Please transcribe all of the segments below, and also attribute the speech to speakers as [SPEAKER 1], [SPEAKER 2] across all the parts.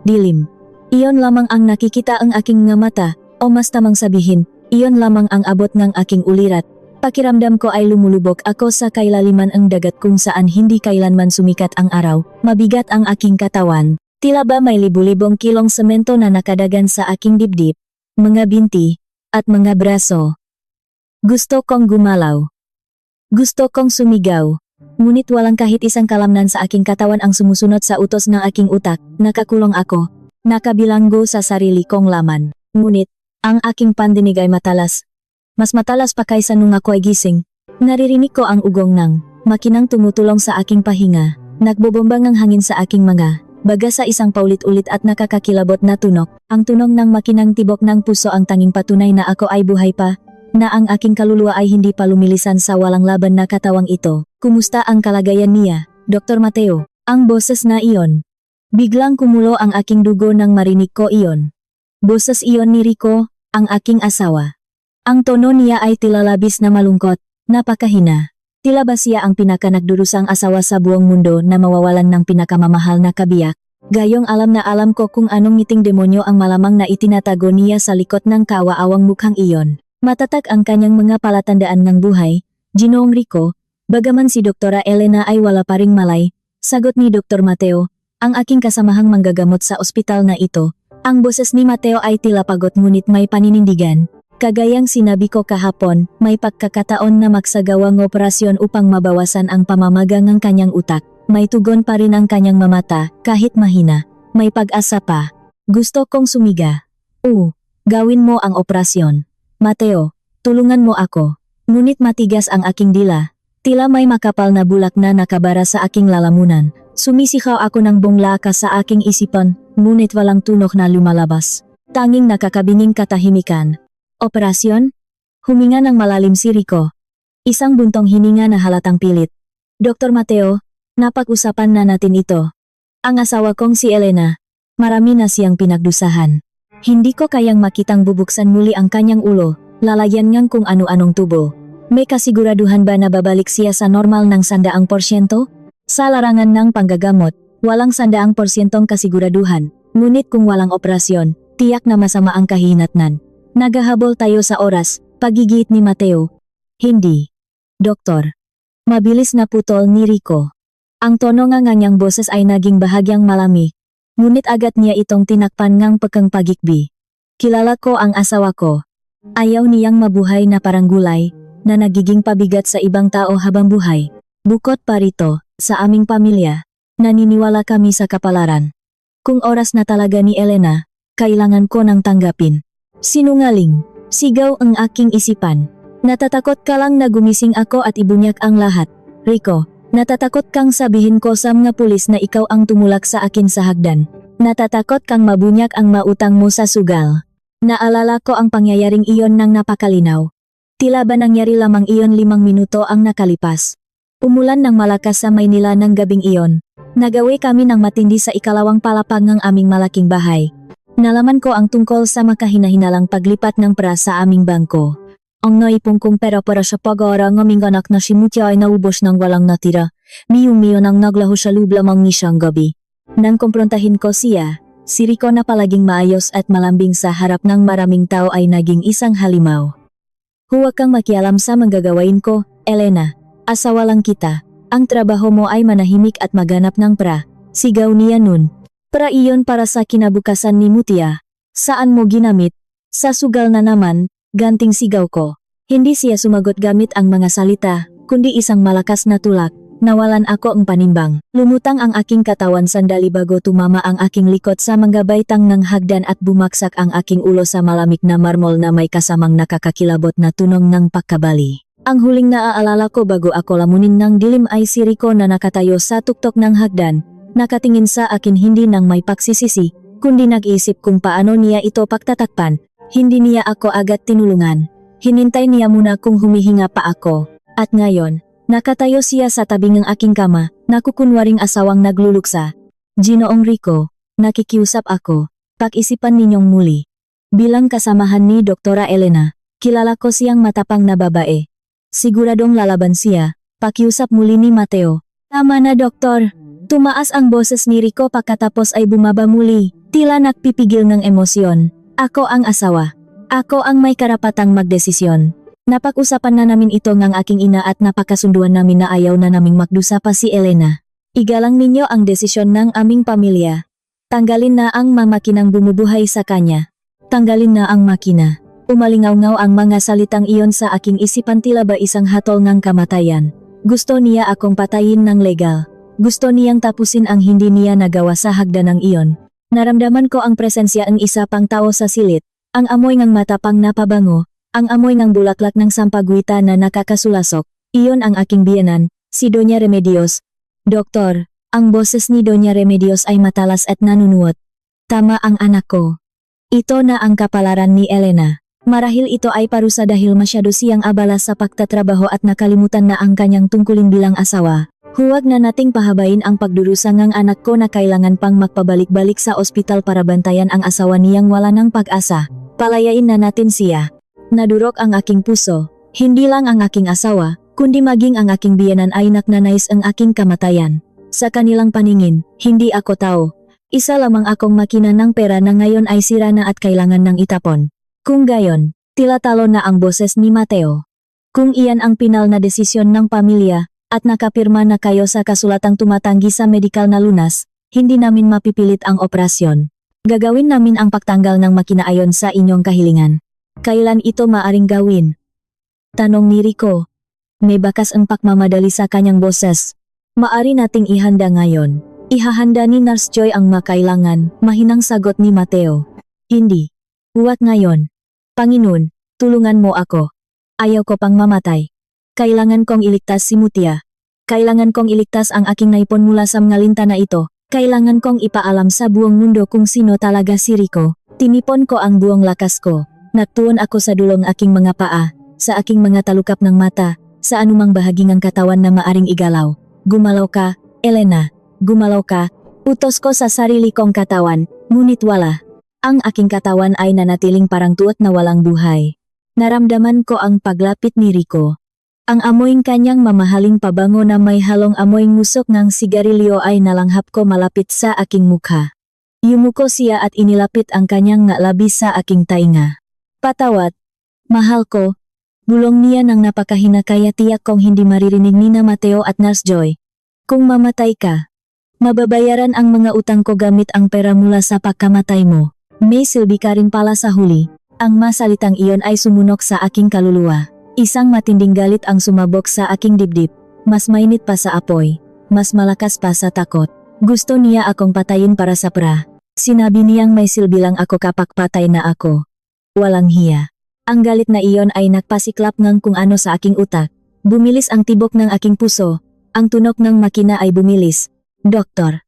[SPEAKER 1] dilim. Iyon lamang ang nakikita ang aking mga mata, o mas tamang sabihin, iyon lamang ang abot ng aking ulirat. Pakiramdam ko ay lumulubog ako sa kailaliman ang dagat kung saan hindi kailanman sumikat ang araw. Mabigat ang aking katawan. Tila ba may libu-libong kilong semento na nakadagan sa aking dibdib, mga binti, at mga braso. Gusto kong gumalaw. Gusto kong sumigaw. Ngunit walang kahit isang kalamnan sa aking katawan ang sumusunod sa utos ng aking utak. Nakakulong ako. Nakabilanggo sa sarili kong laman. Ngunit, ang aking pandinig ay matalas. Mas matalas pa kaysa nung ako ay gising. Naririnig ko ang ugong ng makinang tumutulong sa aking pahinga. Nagbobombang ang hangin sa aking mga baga sa isang paulit-ulit at nakakakilabot na tunog. Ang tunog ng makinang tibok ng puso ang tanging patunay na ako ay buhay pa, na ang aking kaluluwa ay hindi pa lumilisan sa walang laban na katawang ito. Kumusta ang kalagayan niya, Dr. Mateo? Ang boses na iyon. Biglang kumulo ang aking dugo nang marinig ko iyon. Boses iyon ni Rico, ang aking asawa. Ang tono niya ay tila labis na malungkot, napakahina. Tila ba siya ang pinakanagdurusang asawa sa buong mundo na mawawalan ng pinakamamahal na kabiyak? Gayong alam na alam ko kung anong ngiting demonyo ang malamang na itinatago niya sa likod ng kawaawang mukhang iyon. Matatag ang kanyang mga palatandaan ng buhay, Ginoong Rico, bagaman si Doktora Elena ay wala pa ring malay. Sagot ni Dr. Mateo, ang aking kasamahang manggagamot sa ospital na ito. Ang boses ni Mateo ay tila pagod ngunit may paninindigan. Kagayang sinabi ko kahapon, may pagkakataon na magsagawang operasyon upang mabawasan ang pamamagang ng kanyang utak. May tugon pa rin ang kanyang mamata, kahit mahina. May pag-asa pa. Gusto kong sumiga. Gawin mo ang operasyon. Mateo, tulungan mo ako. Ngunit matigas ang aking dila. Tila may makapal na bulak na nakabara sa aking lalamunan. Sumisigaw ako ng bungla sa aking isipan, ngunit walang tunog na lumalabas. Tanging nakakabinging katahimikan. Operasyon? Huminga ng malalim si Rico. Isang buntong hininga na halatang pilit. Dr. Mateo, napag-usapan na natin ito. Ang asawa kong si Elena, marami na siyang pinagdusahan. Hindi ko kayang makitang bubuksan muli ang kanyang ulo, lalayan ngang kung ano-anong tubo. May kasiguraduhan ba na babalik siya sa normal ng 100%? Sa larangan ng panggagamot, walang 100% kasiguraduhan. Ngunit kung walang operasyon, tiyak na masama ang kahihinatnan. Nagahabol tayo sa oras, pagigit ni Mateo. Hindi. Doktor. Mabilis na putol ni Rico. Ang tono nga niyang boses ay naging bahagyang malami. Ngunit agad niya itong tinakpan ngang pagkang pagikbi. Kilala ko ang asawa ko. Ayaw niyang mabuhay na parang gulay, na nagiging pabigat sa ibang tao habang buhay. Bukod pa rito, sa aming pamilya, naniniwala kami sa kapalaran. Kung oras na talaga ni Elena, kailangan ko nang tanggapin. Sinungaling, sigaw ang aking isipan. Natatakot ka lang na gumising ako at ibunyak ang lahat. Rico, natatakot kang sabihin ko sa mga pulis na ikaw ang tumulak sa akin sa hagdan. Natatakot kang mabunyak ang mautang mo sa sugal. Naalala ko ang pangyayaring iyon nang napakalinaw. Tila ba nangyari lamang iyon 5 minuto ang nakalipas. Umulan ng malakas sa Maynila ng gabing iyon. Nagawi kami ng matindi sa ikalawang palapag ng aming malaking bahay. Nalaman ko ang tungkol sa makahinahinalang paglipat ng pra sa aming bangko. Ang naipong kong pera para sa pag-aaral ng aming anak na si Mutia ay naubos ng walang natira. Miyong-miyo nang naglaho sa loob lamang isang gabi. Nang kumprontahin ko siya, si Rico na palaging maayos at malambing sa harap ng maraming tao ay naging isang halimaw. Huwag kang makialam sa manggagawain ko, Elena. Asawa lang kita. Ang trabaho mo ay manahimik at maghanap ng pra. Sigaw niya nun. Pra iyon para sa kinabukasan ni Mutia. Saan mo ginamit? Sa sugal na naman, ganting sigaw ko. Hindi siya sumagot gamit ang mga salita, kundi isang malakas na tulak. Nawalan ako ang panimbang. Lumutang ang aking katawan sandali bago tumama ang aking likod sa manggabaitang ng hagdan at bumaksak ang aking ulo sa malamig na marmol na may kasamang nakakakilabot na tunog ng pagkabali. Ang huling naaalala ko bago ako lamunin ng dilim ay si Rico na nakatayo sa tuktok ng hagdan. Nakatingin sa akin hindi nang may pagsisisi, kundi nag-isip kung paano niya ito pagtatakpan. Hindi niya ako agad tinulungan. Hinintay niya muna kung humihinga pa ako. At ngayon, nakatayo siya sa tabi ng aking kama, nakukunwaring asawang nagluluksa. Ginoong Rico, nakikiusap ako. Pag-isipan ninyong muli. Bilang kasamahan ni Doktora Elena, kilala ko siyang matapang na babae. Siguradong lalaban siya. Pakiusap muli ni Mateo. Tama na, Doktor. Tumaas ang boses ni Rico pagkatapos ay bumaba muli. Tila nagpipigil ng emosyon. Ako ang asawa. Ako ang may karapatang magdesisyon. Napag-usapan na namin ito ng aking ina at napakasunduan namin na ayaw na naming magdusa pa si Elena. Igalang ninyo ang desisyon ng aming pamilya. Tanggalin na ang mamakinang bumubuhay sa kanya. Tanggalin na ang makina. Umalingaw-ngaw ang mga salitang iyon sa aking isipan, tila ba isang hatol ng kamatayan. Gusto niya akong patayin ng legal. Gusto niyang tapusin ang hindi niya nagawa sa hagdanang iyon. Naramdaman ko ang presensya ng isa pang tao sa silid. Ang amoy ng matapang na pabango. Ang amoy ng bulaklak ng sampaguita na nakakasulasok. Iyon ang aking biyenan, si Doña Remedios. Doktor, ang boses ni Doña Remedios ay matalas at nanunuot. Tama ang anak ko. Ito na ang kapalaran ni Elena. Marahil ito ay parusa dahil masyado siyang abala sa pagtatrabaho at nakalimutan na ang kanyang tungkulin bilang asawa. Huwag na nating pahabain ang pagdurusa ng anak ko na kailangan pang magpabalik-balik sa ospital para bantayan ang asawa niyang wala ng pag-asa. Palayain na natin siya. Nadurok ang aking puso. Hindi lang ang aking asawa, kundi maging ang aking biyenan ay naknanais ang aking kamatayan. Sa kanilang paningin, hindi ako tao. Isa lamang akong makina ng pera na ngayon ay sira na at kailangan ng itapon. Kung gayon, tila talo na ang boses ni Mateo. Kung iyan ang pinal na desisyon ng pamilya, at nakapirma na kayo sa kasulatang tumatanggi sa medikal na lunas, hindi namin mapipilit ang operasyon. Gagawin namin ang pagtanggal ng makina ayon sa inyong kahilingan. Kailan ito maaring gawin? Tanong ni Rico. May bakas ang pagmamadali sa kanyang boses. Maari nating ihanda ngayon. Ihahanda ni Nurse Joy ang makailangan, mahinang sagot ni Mateo. Hindi. Huwag ngayon. Panginoon, tulungan mo ako. Ayaw ko pang mamatay. Kailangan kong iligtas si Mutia. Kailangan kong iligtas ang aking naipon mula sa mga lintana ito. Kailangan kong ipaalam sa buong mundo kung sino talaga si Rico. Tinipon ko ang buong lakas ko. Nagtuon ako sa dulong aking mga paa, sa aking mga talukap ng mata, sa anumang bahagi ng katawan na maaring igalaw. Gumalaw ka, Elena. Gumalaw ka. Utos ko sa sarili kong katawan, ngunit wala. Ang aking katawan ay nanatiling parang tuot na walang buhay. Naramdaman ko ang paglapit ni Rico. Ang amoyng kanyang mamahaling pabango na may halong amoy ngusok ng sigarilyo ay nalanghap ko malapit sa aking mukha. Yumuko siya at inilapit ang kanyang labis sa aking tainga. Patawad. Mahal ko. Bulong niya ng napakahina, kaya tiyak kong hindi maririnig ni na Mateo at Nurse Joy. Kung mamatay ka, mababayaran ang mga utang ko gamit ang pera mula sa pagkamatay mo. May silbi ka rin pala sa huli. Ang masalitang iyon ay sumunok sa aking kaluluwa. Isang matinding galit ang sumabog sa aking dibdib. Mas mainit pa sa apoy. Mas malakas pa sa takot. Gusto niya akong patayin para sa pera. Sinabi niyang may silbi lang ako kapag patay na ako. Walang hiya. Ang galit na iyon ay nagpasiklap ng kung ano sa aking utak. Bumilis ang tibok ng aking puso. Ang tunog ng makina ay bumilis. Doktor.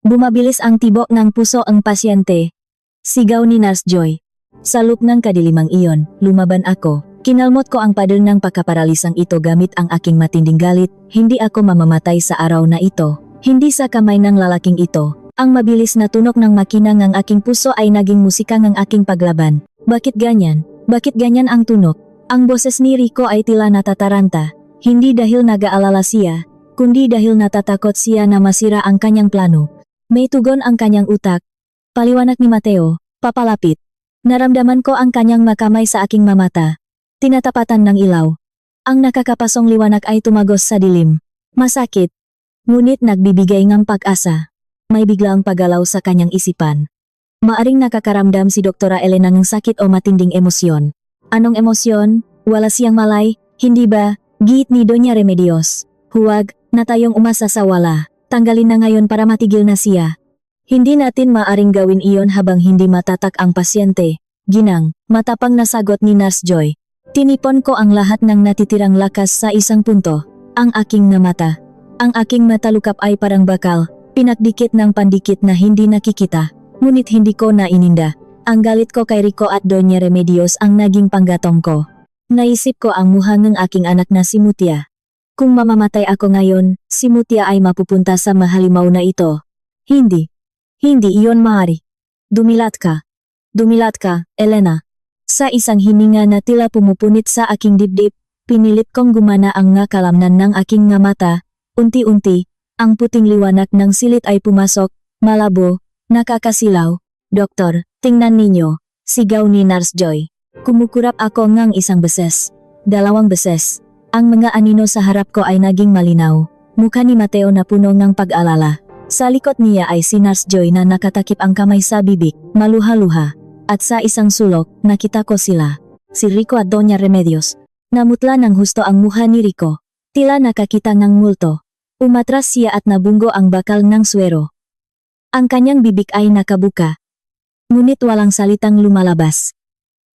[SPEAKER 1] Bumabilis ang tibok ng puso ang pasyente. Sigaw ni Nurse Joy. Sa loop ng kadilimang iyon, lumaban ako. Kinalmot ko ang pader ng pagkaparalisang ito gamit ang aking matinding galit. Hindi ako mamamatay sa araw na ito. Hindi sa kamay ng lalaking ito. Ang mabilis na tunog ng makina ng aking puso ay naging musika ng aking paglaban. Bakit ganyan? Bakit ganyan ang tunog? Ang boses ni Rico ay tila natataranta. Hindi dahil nag-aalala siya, kundi dahil natatakot siya na masira ang kanyang plano. May tugon ang kanyang utak. Paliwanag ni Mateo, papalapit. Naramdaman ko ang kanyang makamay sa aking mamata. Tinatapatan ng ilaw. Ang nakakapasong liwanag ay tumagos sa dilim. Masakit. Ngunit nagbibigay ng pag-asa. May biglaang paggalaw sa kanyang isipan. Maaring nakakaramdam si Doktora Elena ng sakit o matinding emosyon. Anong emosyon? Wala siyang malay, hindi ba? Giit ni Doña Remedios. Huwag na tayong umasa sa wala. Tanggalin na ngayon para matigil na siya. Hindi natin maaring gawin iyon habang hindi matatak ang pasyente. Ginang, matapang na sagot ni Nurse Joy. Tinipon ko ang lahat ng natitirang lakas sa isang punto. Ang aking mata. Ang aking matalukap ay parang bakal, pinakdikit ng pandikit na hindi nakikita. Ngunit hindi ko na ininda. Ang galit ko kay Rico at Doña Remedios ang naging panggatong ko. Naisip ko ang muha ng aking anak na si Mutia. Kung mamamatay ako ngayon, si Mutia ay mapupunta sa mahalimaw na ito. Hindi. Hindi iyon maaari. Dumilat ka. Dumilat ka, Elena. Sa isang hininga na tila pumupunit sa aking dibdib, pinilit kong gumana ang ngakalamnan ng aking mata. Unti-unti, ang puting liwanag ng silid ay pumasok, malabo, nakakasilaw. Doktor, tingnan ninyo, sigaw ni Nurse Joy. Kumukurap ako ngang isang beses. 2 beses. Ang mga anino sa harap ko ay naging malinaw. Mukha ni Mateo na puno ng pag-alala. Sa likod niya ay si Nurse Joy na nakatakip ang kamay sa bibig, maluha-luha. At sa isang sulok, nakita ko sila. Si Rico at Doña Remedios. Namutla ng husto ang mukha ni Rico. Tila nakakita ng multo. Umatras siya at nabunggo ang bakal ng swero. Ang kanyang bibig ay nakabuka. Ngunit walang salitang lumalabas.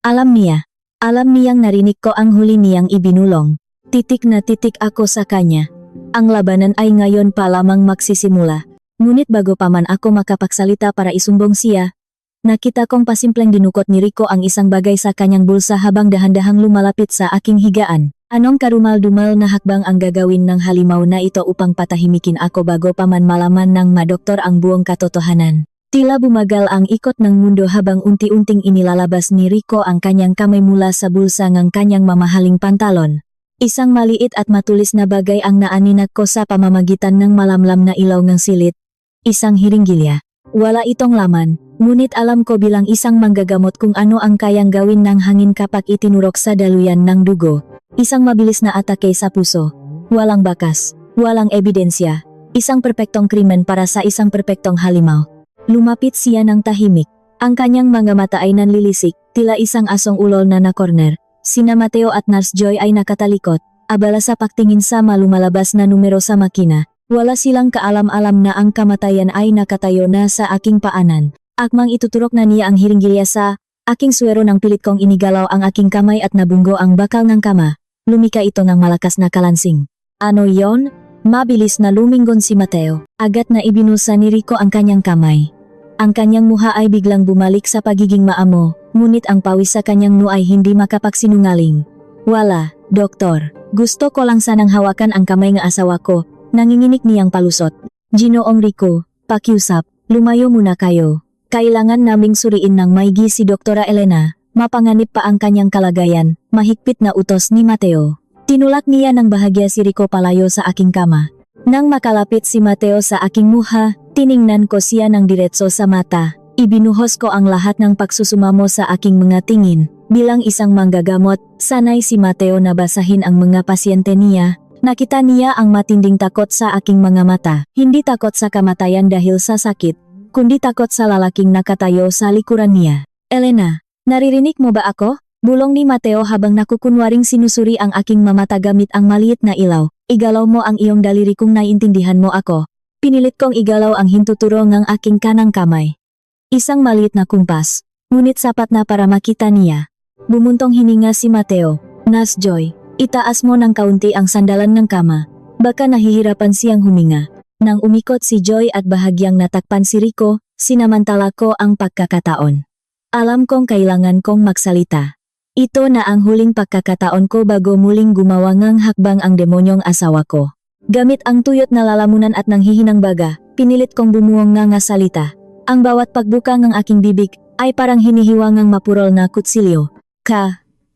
[SPEAKER 1] Alam niyang narinig ko ang huli niyang ibinulong. Titik na titik ako sa kanya. Ang labanan ay ngayon pa lamang magsisimula. Ngunit bago pa man ako makapagsalita para isumbong siya, nakita kong pasimpleng dinukot ni Rico ang isang bagay sa kanyang bulsa habang dahan-dahang lumalapit sa aking higaan. Anong karumal-dumal na hakbang ang gagawin ng halimaw na ito upang patahimikin ako bago pa man malaman ng madoktor ang buong katotohanan? Tila bumagal ang ikot ng mundo habang unti-unting inilalabas ni Rico ang kanyang kamay mula sa bulsa ng kanyang mamahaling pantalon. Isang maliit at matulis na bagay ang naaninag ko sa pamamagitan ng malamlam na ilaw ng silit. Isang hiringgilya. Wala itong laman, ngunit alam ko bilang isang manggagamot kung ano ang kayang gawin ng hangin kapag itinurok sa daluyan ng dugo. Isang mabilis na atake sa puso. Walang bakas, walang ebidensya. Isang perpektong krimen para sa isang perpektong halimaw. Lumapit siya ng tahimik. Ang kanyang mga mata ay nanlilisik, tila isang asong ulol na nakorner. Sina Mateo at Nurse Joy ay nakatalikot, abala sa pagtingin sa lumalabas na numero sa makina. Wala silang kaalam-alam na ang kamatayan ay nakatayo na sa aking paanan. Akmang ituturok na niya ang hiringgilya sa aking swero ng pilit kong inigalaw ang aking kamay at nabunggo ang bakal ng kama. Lumika ito ng malakas na kalansing. Ano yon? Mabilis na lumingon si Mateo. Agad na ibinusa ni Rico ang kanyang kamay. Ang kanyang muha ay biglang bumalik sa pagiging maamo, ngunit ang pawis sa kanyang noo ay hindi makapagsinungaling. Wala, doktor. Gusto ko lang sanang hawakan ang kamay ng asawa ko. Nanginginig niyang palusot. Ginoong Rico, pakiusap, lumayo muna kayo. Kailangan naming suriin ng maigi si Doktora Elena. Mapanganib pa ang kanyang kalagayan, mahigpit na utos ni Mateo. Tinulak niya ng bahagya si Rico palayo sa aking kama. Nang makalapit si Mateo sa aking muha, tiningnan ko siya ng diretso sa mata. Ibinuhos ko ang lahat ng pagsusumamo sa aking mga tingin. Bilang isang manggagamot, sanay si Mateo na basahin ang mga pasyente niya. Nakita niya ang matinding takot sa aking mga mata. Hindi takot sa kamatayan dahil sa sakit, kundi takot sa lalaking nakatayo sa likuran niya. Elena, naririnig mo ba ako? Bulong ni Mateo habang nakukunwaring sinusuri ang aking mamata gamit ang maliit na ilaw. Igalaw mo ang iyong daliri kung naiintindihan mo ako. Pinilit kong igalaw ang hintuturo ng aking kanang kamay. Isang maliit na kumpas, ngunit sapat na para makita niya. Bumuntong hininga si Mateo. Nurse Joy, itaas mo ng kaunti ang sandalan ng kama. Baka nahihirapan siyang huminga. Nang umikot si Joy at bahagyang natakpan si Rico, sinamantala ko ang pagkakataon. Alam kong kailangan kong magsalita. Ito na ang huling pagkakataon ko bago muling gumawa ng hakbang ang demonyong asawa ko. Gamit ang tuyot na lalamunan at nanghihinang baga, pinilit kong bumuong nga salita. Ang bawat pagbuka ng aking bibig ay parang hinihiwangang mapurol na kutsilyo.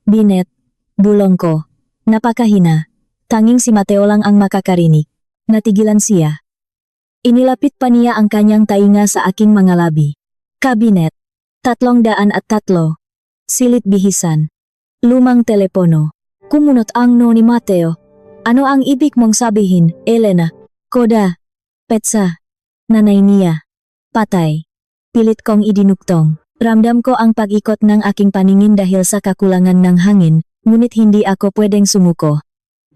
[SPEAKER 1] Binet, bulong ko. Napakahina. Tanging si Mateo lang ang makakarinig. Natigilan siya. Inilapit pa niya ang kanyang tainga sa aking mga labi. Kabinet. 303. Silit bihisan. Lumang telepono. Kumunot ang no ni Mateo. Ano ang ibig mong sabihin, Elena? Koda. Petsa. Nanay niya. Patay. Pilit kong idinuktong. Ramdam ko ang pag-ikot ng aking paningin dahil sa kakulangan ng hangin, ngunit hindi ako pwedeng sumuko.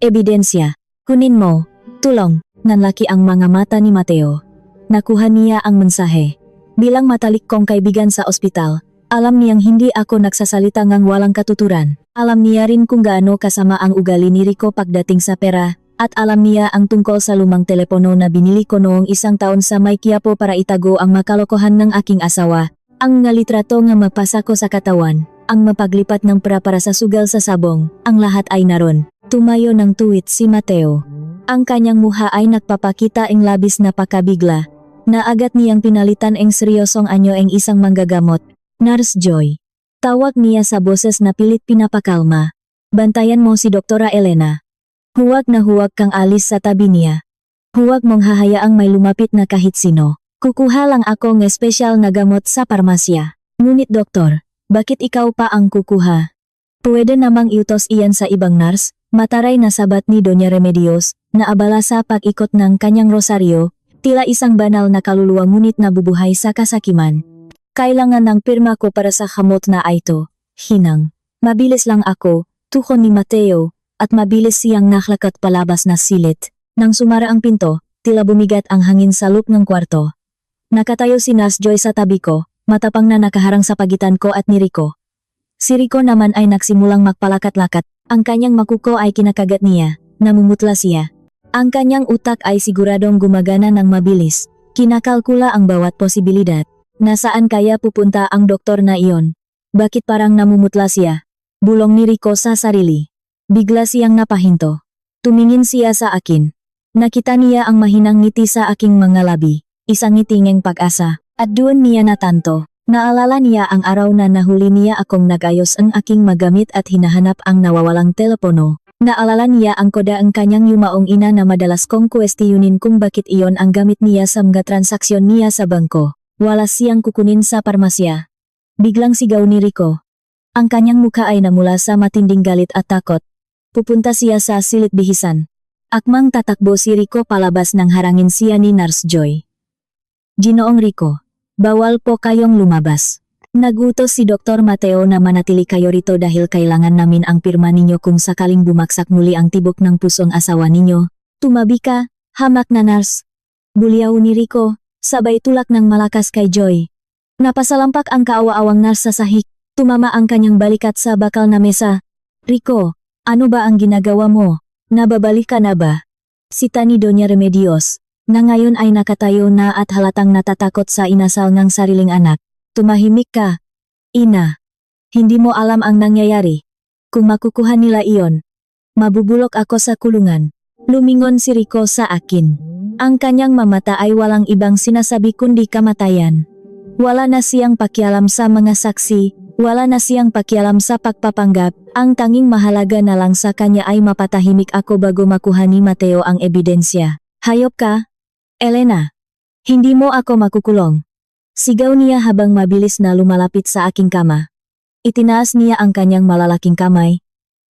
[SPEAKER 1] Ebidensya. Kunin mo. Tulong. Nanlaki ang mga mata ni Mateo. Nakuha niya ang mensahe. Bilang matalik kong kaibigan sa ospital, alam niyang hindi ako nagsasalita ngang walang katuturan. Alam niya rin kung gaano kasama ang ugali ni Rico pagdating sa pera, at alam niya ang tungkol sa lumang telepono na binili ko noong 1 taon sa May Quiapo para itago ang makalokohan ng aking asawa. Ang nga litrato nga mapasa ko sa katawan, ang mapaglipat ng pera para sa sugal sa sabong, ang lahat ay naron. Tumayo ng tuwit si Mateo. Ang kanyang muha ay nagpapakita ang labis na pakabigla, na agad niyang pinalitan ang seryosong anyo ang isang manggagamot. Nurse Joy. Tawag niya sa boses na pilit pinapakalma. Bantayan mo si Doktora Elena. Huwag na huwag kang alis sa tabi niya. Huwag mong hahayaang may lumapit na kahit sino. Kukuha lang ako ng espesyal na gamot sa parmasya. Ngunit doktor, bakit ikaw pa ang kukuha? Pwede namang iutos iyan sa ibang nurse, mataray na sabat ni Doña Remedios, na abala sa pag-ikot ng kanyang rosaryo, tila isang banal na kaluluwa ngunit nabubuhay sa kasakiman. Kailangan ng pirma ko para sa hamot na ito. Hinang. Mabilis lang ako, tuhon ni Mateo, at mabilis siyang naklakat palabas na silit. Nang sumara ang pinto, tila bumigat ang hangin sa loob ng kwarto. Nakatayo si Nurse Joy sa tabi ko, matapang na nakaharang sa pagitan ko at ni Rico. Si Rico naman ay nagsimulang magpalakat-lakat, ang kanyang makuko ay kinakagat niya, namumutla siya. Ang kanyang utak ay siguradong gumagana ng mabilis, kinakalkula ang bawat posibilidad. Nasaan kaya pupunta ang doktor na iyon? Bakit parang namumutla siya? Bulong ni Rico sa sarili. Bigla siyang napahinto. Tumingin siya sa akin. Nakita niya ang mahinang ngiti sa aking mga labi. Isang ngitingeng pag-asa, at doon niya natanto. Naalala niya ang araw na nahuli niya akong nagayos ang aking magamit at hinahanap ang nawawalang telepono. Naalala niya ang koda ang kanyang yumaong ina na madalas kong kwestiyunin kung bakit iyon ang gamit niya sa mga transaksyon niya sa bangko. Wala siyang kukunin sa parmasya. Biglang sigaw ni Rico. Ang kanyang mukha ay namula sa matinding galit at takot. Pupunta siya sa silid bihisan. Akmang tatakbo si Rico palabas nang harangin siya ni Nurse Joy. Ginoong Rico, bawal po kayong lumabas. Nagutos si Dr. Mateo na manatili kayo rito dahil kailangan namin ang pirma ninyo kung sakaling bumaksak muli ang tibok ng pusong asawa ninyo. Tumabi ka, hamak na nurse. Bulyaw ni Rico, sabay tulak ng malakas kay Joy. Napasalampak ang kaawa-awang nurse sa sahig, tumama ang kanyang balikat sa bakal na mesa. Rico, ano ba ang ginagawa mo? Nababalik ka na ba? Sita ni Doña Remedios, na ngayon ay nakatayo na at halatang natatakot sa inasal ng sariling anak. Tumahimik ka. Ina. Hindi mo alam ang nangyayari. Kung makukuha nila iyon, mabubulok ako sa kulungan. Lumingon si Rico sa akin. Ang kanyang mamata ay walang ibang sinasabi kundi kamatayan. Wala na siyang pakialam sa mga saksi, wala na siyang pakialam sa pagpapanggap, ang tanging mahalaga na lang sa kanya ay mapatahimik ako bago makuha ni Mateo ang ebidensya. Hayop ka? Elena. Hindi mo ako makukulong. Sigaw niya habang mabilis na lumalapit sa aking kama. Itinaas niya ang kanyang malalaking kamay,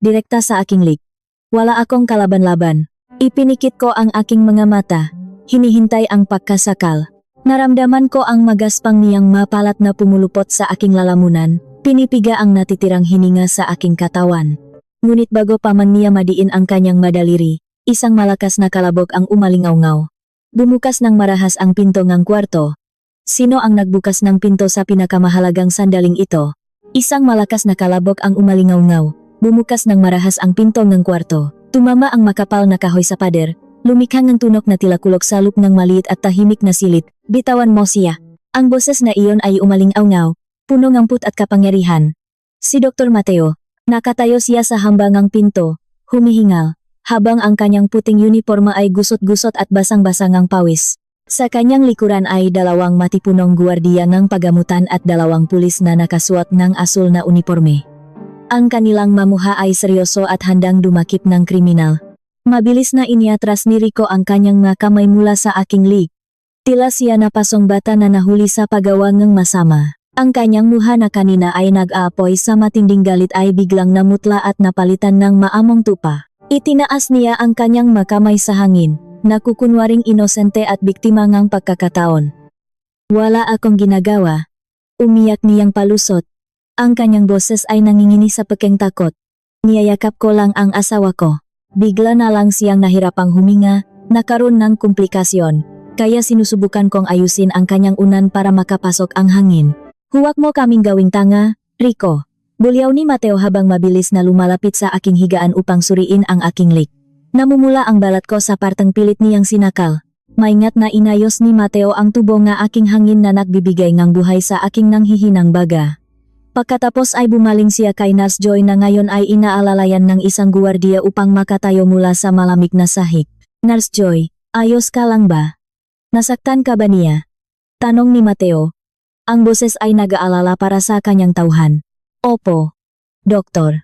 [SPEAKER 1] direkta sa aking lig. Wala akong kalaban-laban. Ipinikit ko ang aking mga mata, hinihintay ang pagkasakal. Naramdaman ko ang magaspang niyang mapalat na pumulupot sa aking lalamunan, pinipiga ang natitirang hininga sa aking katawan. Ngunit bago pa man niya madiin ang kanyang madaliri, isang malakas na kalabog ang umalingaw-ngaw. Bumukas ng marahas ang pinto ng kwarto. Sino ang nagbukas ng pinto sa pinakamahalagang sandaling ito? Isang malakas na kalabog ang umalingaw-ngaw. Bumukas ng marahas ang pinto ng kwarto. Tumama ang makapal na kahoy sa pader. Lumikhang ng tunok na tila kulok sa loob ng maliit at tahimik na silid. Bitawan mo siya. Ang boses na iyon ay umalingaw-ngaw, puno ng put at kapangyarihan. Si Dr. Mateo. Nakatayo siya sa hambangang pinto, humihingal, habang ang kanyang puting uniforma ay gusot-gusot at basang-basang ang pawis. Sa kanyang likuran ay dalawang matipunong guwardiya ng pagamutan at dalawang pulis na nakasuot ng asul na uniforme. Ang kanilang mamuha ay seryoso at handang dumakip ng kriminal. Mabilis na iniatras ni Rico ang kanyang mga kamay mula sa aking lig. Tila siya na pasong bata na nahuli sa paggawa ng masama. Ang kanyang muha na kanina ay nag-aapoy sa matinding galit ay biglang namutla at napalitan ng maamong tupa. Itinaas niya ang kanyang makamay sa hangin. Nakukunwaring inosente at biktima ngang pagkakataon. Wala akong ginagawa. Umiyak niyang palusot. Ang kanyang boses ay nangingini sa pekeng takot. Niyayakap ko lang ang asawa ko. Bigla na lang siyang nahirapang huminga, nakaroon ng komplikasyon. Kaya sinusubukan kong ayusin ang kanyang unan para makapasok ang hangin. Huwag mo kaming gawing tanga, Rico. Bulyaw ni Mateo habang mabilis na lumalapit sa aking higaan upang suriin ang aking lig. Namumula ang balat ko sa partang pilit niyang sinakal. Maingat na inayos ni Mateo ang tubo nga aking hangin na nagbibigay ng buhay sa aking nanghihinang baga. Pagkatapos ay bumaling siya kay Nurse Joy na ngayon ay inaalalayan ng isang guwardiya upang makatayo mula sa malamig na sahig. Nurse Joy, ayos ka lang ba? Nasaktan ka ba niya? Tanong ni Mateo. Ang boses ay nag-aalala para sa kanyang tauhan. Opo. Doktor.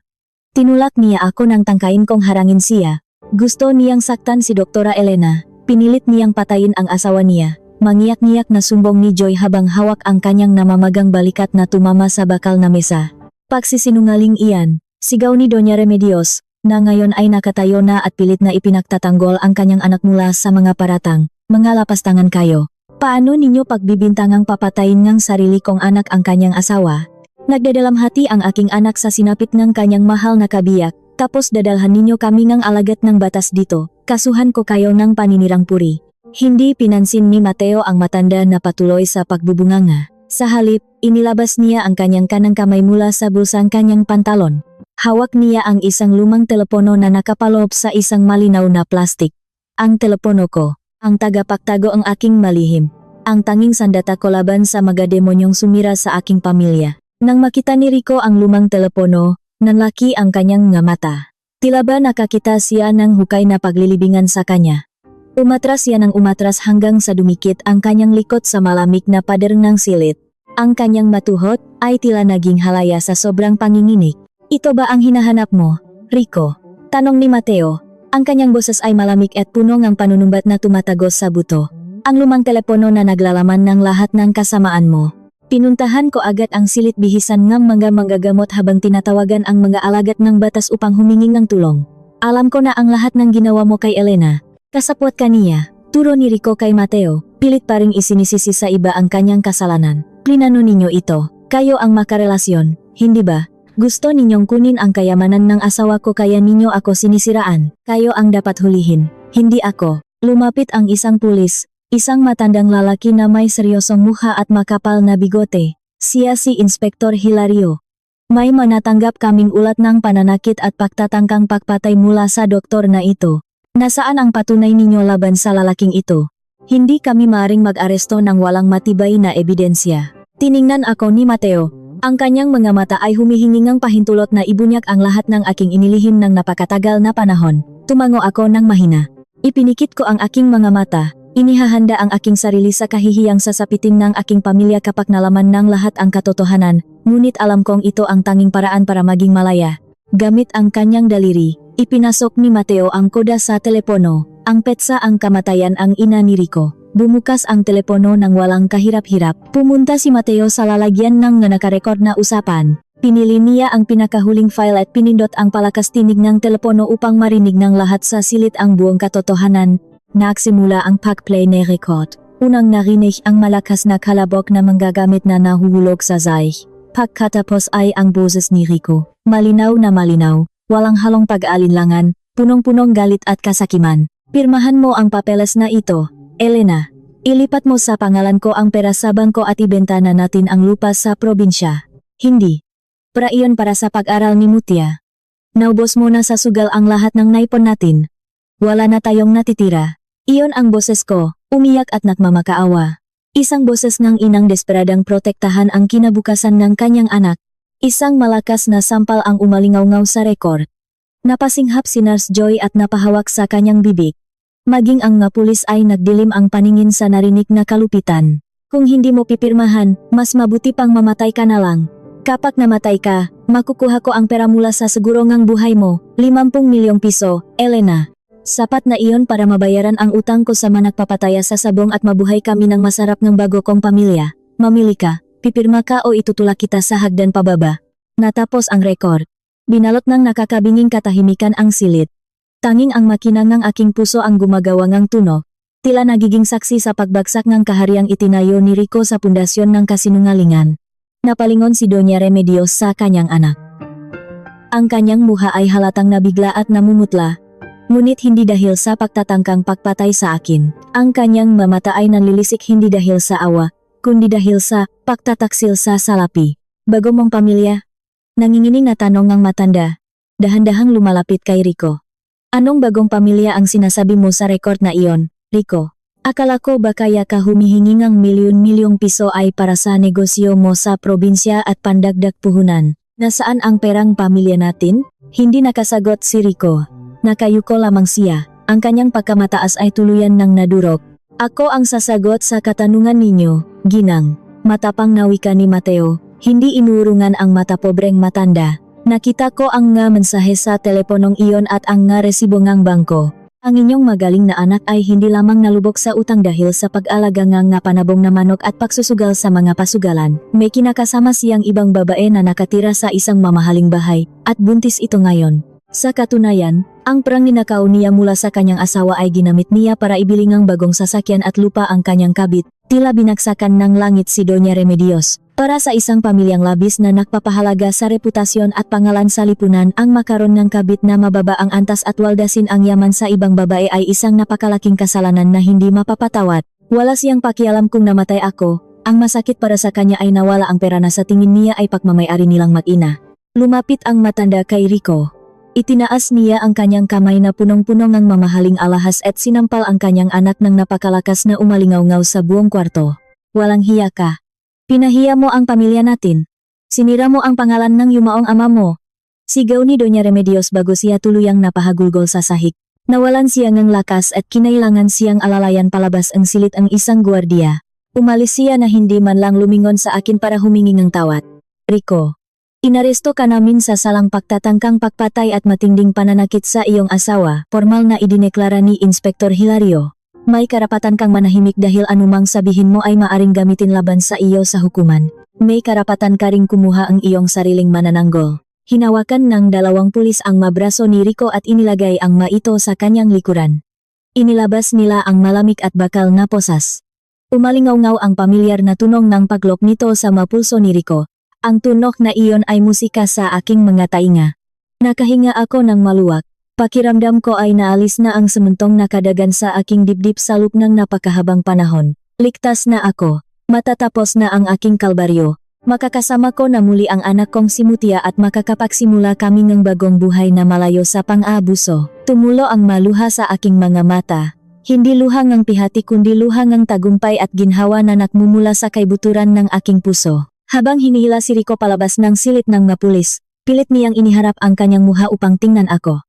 [SPEAKER 1] Tinulak niya ako nang tangkain kong harangin siya. Gusto niyang saktan si Doktora Elena, pinilit niyang patayin ang asawa niya, Mangiyak-ngiyak na sumbong ni Joy habang hawak ang kanyang namamagang balikat na tumama sa bakal na mesa. Pagsisinungaling iyan, sigaw ni Doña Remedios, na ngayon ay nakatayo na at pilit na ipinagtatanggol ang kanyang anak mula sa mga paratang. Mga lapastangan kayo. Paano ninyo pagbibintangang papatayin ng sarili kong anak ang kanyang asawa? Nagdadalamhati ang aking anak sa sinapit ng kanyang mahal na kabiyak, tapos dadalhan ninyo kami ng alagat ng batas dito. Kasuhan ko kayo ng paninirang puri. Hindi pinansin ni Mateo ang matanda na patuloy sa pagbubunganga. Sa halip, inilabas niya ang kanyang kanang kamay mula sa bulsang kanyang pantalon. Hawak niya ang isang lumang telepono na nakapaloob sa isang malinaw na plastik. Ang telepono ko, ang tagapagtago ang aking malihim. Ang tanging sandata ko laban sa mga demonyong sumira sa aking pamilya. Nang makita ni Rico ang lumang telepono, nanlaki ang kanyang nga mata. Tila ba nakakita siya ng hukay na paglilibingan sa kanya. Umatras siya ng umatras hanggang sa dumikit ang kanyang likod sa malamig na pader ng silit. Ang kanyang matuhot ay tila naging halaya sa sobrang panginginig. Ito ba ang hinahanap mo, Rico? Tanong ni Mateo. Ang kanyang boses ay malamig at puno ng panunumbat na tumatagos sa buto. Ang lumang telepono na naglalaman ng lahat ng kasamaan mo. Pinuntahan ko agad ang silit bihisan ng mga manggagamot habang tinatawagan ang mga alagat ng batas upang humingi ng tulong. Alam ko na ang lahat ng ginawa mo kay Elena. Kasapwat ka niya, turo ni Rico kay Mateo, pilit pa ring isinisisi sa iba ang kanyang kasalanan. Plinano ninyo ito, kayo ang makarelasyon, hindi ba? Gusto ninyong kunin ang kayamanan ng asawa ko kaya ninyo ako sinisiraan. Kayo ang dapat hulihin, hindi ako. Lumapit ang isang pulis, isang matandang lalaki na may seryosong mukha at makapal na bigote. Siya si Inspektor Hilario. May manatanggap kaming ulat ng pananakit at pagtatangkang pagpatay mula sa doktor na ito. Nasaan ang patunay ninyo laban sa lalaking ito? Hindi kami maaring mag-aresto ng walang matibay na ebidensya. Tiningnan ako ni Mateo. Ang kanyang mga mata ay humihingi ng pahintulot na ibunyak ang lahat ng aking inilihim ng napakatagal na panahon. Tumango ako ng mahina. Ipinikit ko ang aking mga mata. Inihahanda ang aking sarili sa kahihiyang sasapitin ng aking pamilya kapag nalaman ng lahat ang katotohanan, ngunit alam kong ito ang tanging paraan para maging malaya. Gamit ang kanyang daliri, ipinasok ni Mateo ang koda sa telepono. Ang petsa ang kamatayan ang ina ni Rico. Bumukas ang telepono ng walang kahirap-hirap. Pumunta si Mateo sa lalagyan ng nakarekord na usapan. Pinili niya ang pinakahuling file at pinindot ang palakas tinig ng telepono upang marinig ng lahat sa silid ang buong katotohanan. Nagsimula ang pag-play ni record. Unang narinig ang malakas na kalabok na manggagamit na nahuhulog sa zay. Pagkatapos ay ang boses ni Rico. Malinaw na malinaw, walang halong pag-alinlangan, punong-punong galit at kasakiman. Pirmahan mo ang papeles na ito, Elena. Ilipat mo sa pangalan ko ang pera sa bangko at ibenta na natin ang lupa sa probinsya. Hindi. Para iyon para sa pag-aral ni Mutia. Naubos mo na sa sugal ang lahat ng naipon natin. Wala na tayong natitira. Iyon ang boses ko, umiyak at nagmamakaawa. Isang boses ng inang desperadang protektahan ang kinabukasan ng kanyang anak. Isang malakas na sampal ang umalingaw-ngaw sa rekord. Napasinghap si Nurse Joy at napahawak sa kanyang bibig. Maging ang nga pulis ay nagdilim ang paningin sa narinig na kalupitan. Kung hindi mo pipirmahan, mas mabuti pang mamatay ka na lang. Kapag namatay ka, makukuha ko ang pera mula sa seguro ngang buhay mo, 50 milyong piso, Elena. Sapat na iyon para mabayaran ang utang ko sa managpapataya sa sabong at mabuhay kami ng masarap ng bago kong pamilya. Mamili ka, pipirma ka o itutulak kita sa hagdan pababa. Natapos ang rekord. Binalot ng nakakabinging katahimikan ang silid. Tanging ang makina ng aking puso ang gumagawa ng tunog. Tila nagiging saksi sa pagbagsak ng kahariang itinayo ni Rico sa pundasyon ng kasinungalingan. Napalingon si Doña Remedios sa kanyang anak. Ang kanyang muha ay halatang nabigla at namumutla. Ngunit hindi dahil sa pagtatangkang pagpatay sa akin. Ang kanyang mamata ay nanlilisik hindi dahil sa awa, kundi dahil sa pagtataksil sa salapi. Bago mong pamilya? Nanginginig na tanong ng matanda. Dahan-dahang lumalapit kay Rico. Anong bagong pamilya ang sinasabi mo sa record na iyon, Rico? Akala ko ba kaya ka humihingi ng milyon-milyong piso ay para sa negosyo mo sa probinsya at pandagdag puhunan. Nasaan ang perang pamilya natin? Hindi nakasagot si Rico. Nakayuko lamang siya. Ang kanyang pagkamataas ay tuluyan ng nadurog. Ako ang sasagot sa katanungan ninyo, ginang. Matapang na wika ni Mateo. Hindi inurungan ang mata pobreng matanda. Nakita ko ang nga mensahe sa teleponong iyon at ang nga resibo ngang bangko. Ang inyong magaling na anak ay hindi lamang nalubog sa utang dahil sa pag-alaga nga panabong na manok at pagsusugal sa mga pasugalan. May kinakasama siyang ibang babae na nakatira sa isang mamahaling bahay at buntis ito ngayon. Sa katunayan, ang perang ninakaw niya mula sa kanyang asawa ay ginamit niya para ibili ng bagong sasakyan at lupa ang kanyang kabit. Tila binagsakan ng langit si Doña Remedios. Para sa isang pamilyang labis na nagpapahalaga sa reputasyon at pangalan sa lipunan, ang makaroon ng kabit na mababa ang antas at waldasin ang yaman sa ibang babae ay isang napakalaking kasalanan na hindi mapapatawad. Wala siyang pakialam kung namatay ako, ang masakit para sa kanya ay nawala ang pera na sa tingin niya ay pagmamay-ari nilang mag-ina. Lumapit ang matanda kay Rico. Itinaas niya ang kanyang kamay na punong-puno ng mamahaling alahas at sinampal ang kanyang anak ng napakalakas na umalingaw-ngaw sa buong kwarto. Walang hiya ka. Pinahiya mo ang pamilya natin. Sinira mo ang pangalan ng yumaong ama mo. Sigaw ni Doña Remedios bago siya tuluyang napahagulgol sa sahig. Nawalan siya ng lakas at kinailangan siyang alalayan palabas ang silit ang isang gwardiya. Umalis siya na hindi man lang lumingon sa akin para humingi ng tawad. Rico, inaresto ka namin sa salang pagtatangkang pagpatay at matinding pananakit sa iyong asawa, formal na idineklara ni Inspektor Hilario. May karapatan kang manahimik dahil anumang sabihin mo ay maaring gamitin laban sa iyo sa hukuman. May karapatan ka ring kumuha ang iyong sariling manananggol. Hinawakan ng dalawang pulis ang mabraso ni Rico at inilagay ang maito sa kanyang likuran. Inilabas nila ang malamig at bakal na posas. Umalingaw-ngaw ang pamilyar na tunog ng paglok nito sa mapulso ni Rico. Ang tunog na iyon ay musika sa aking mga tainga. Nakahinga ako ng maluwag. Pakiramdam ko ay naalis na ang sementong nakadagan sa aking dibdib sa loob ng napakahabang panahon. Ligtas na ako. Matatapos na ang aking kalbaryo. Makakasama ko na muli ang anak kong si Mutia at makakapagsimula kami ng bagong buhay na malayo sa pang-aabuso. Tumulo ang maluha sa aking mga mata. Hindi luha ng pihati kundi luha ng tagumpay at ginhawa na nakmumula sa kaibuturan ng aking puso. Habang hinihila si Rico palabas ng silit ng mapulis, pilit niyang iniharap ang kanyang muha upang tingnan ako.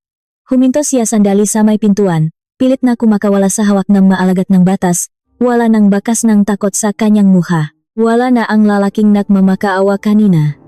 [SPEAKER 1] Huminto siya sandali sa may pintuan, pilit na kumakawala sa hawak ng maalagat ng batas, wala nang bakas ng takot sa kanyang muha. Wala na ang lalaking nagmamakaawa kanina.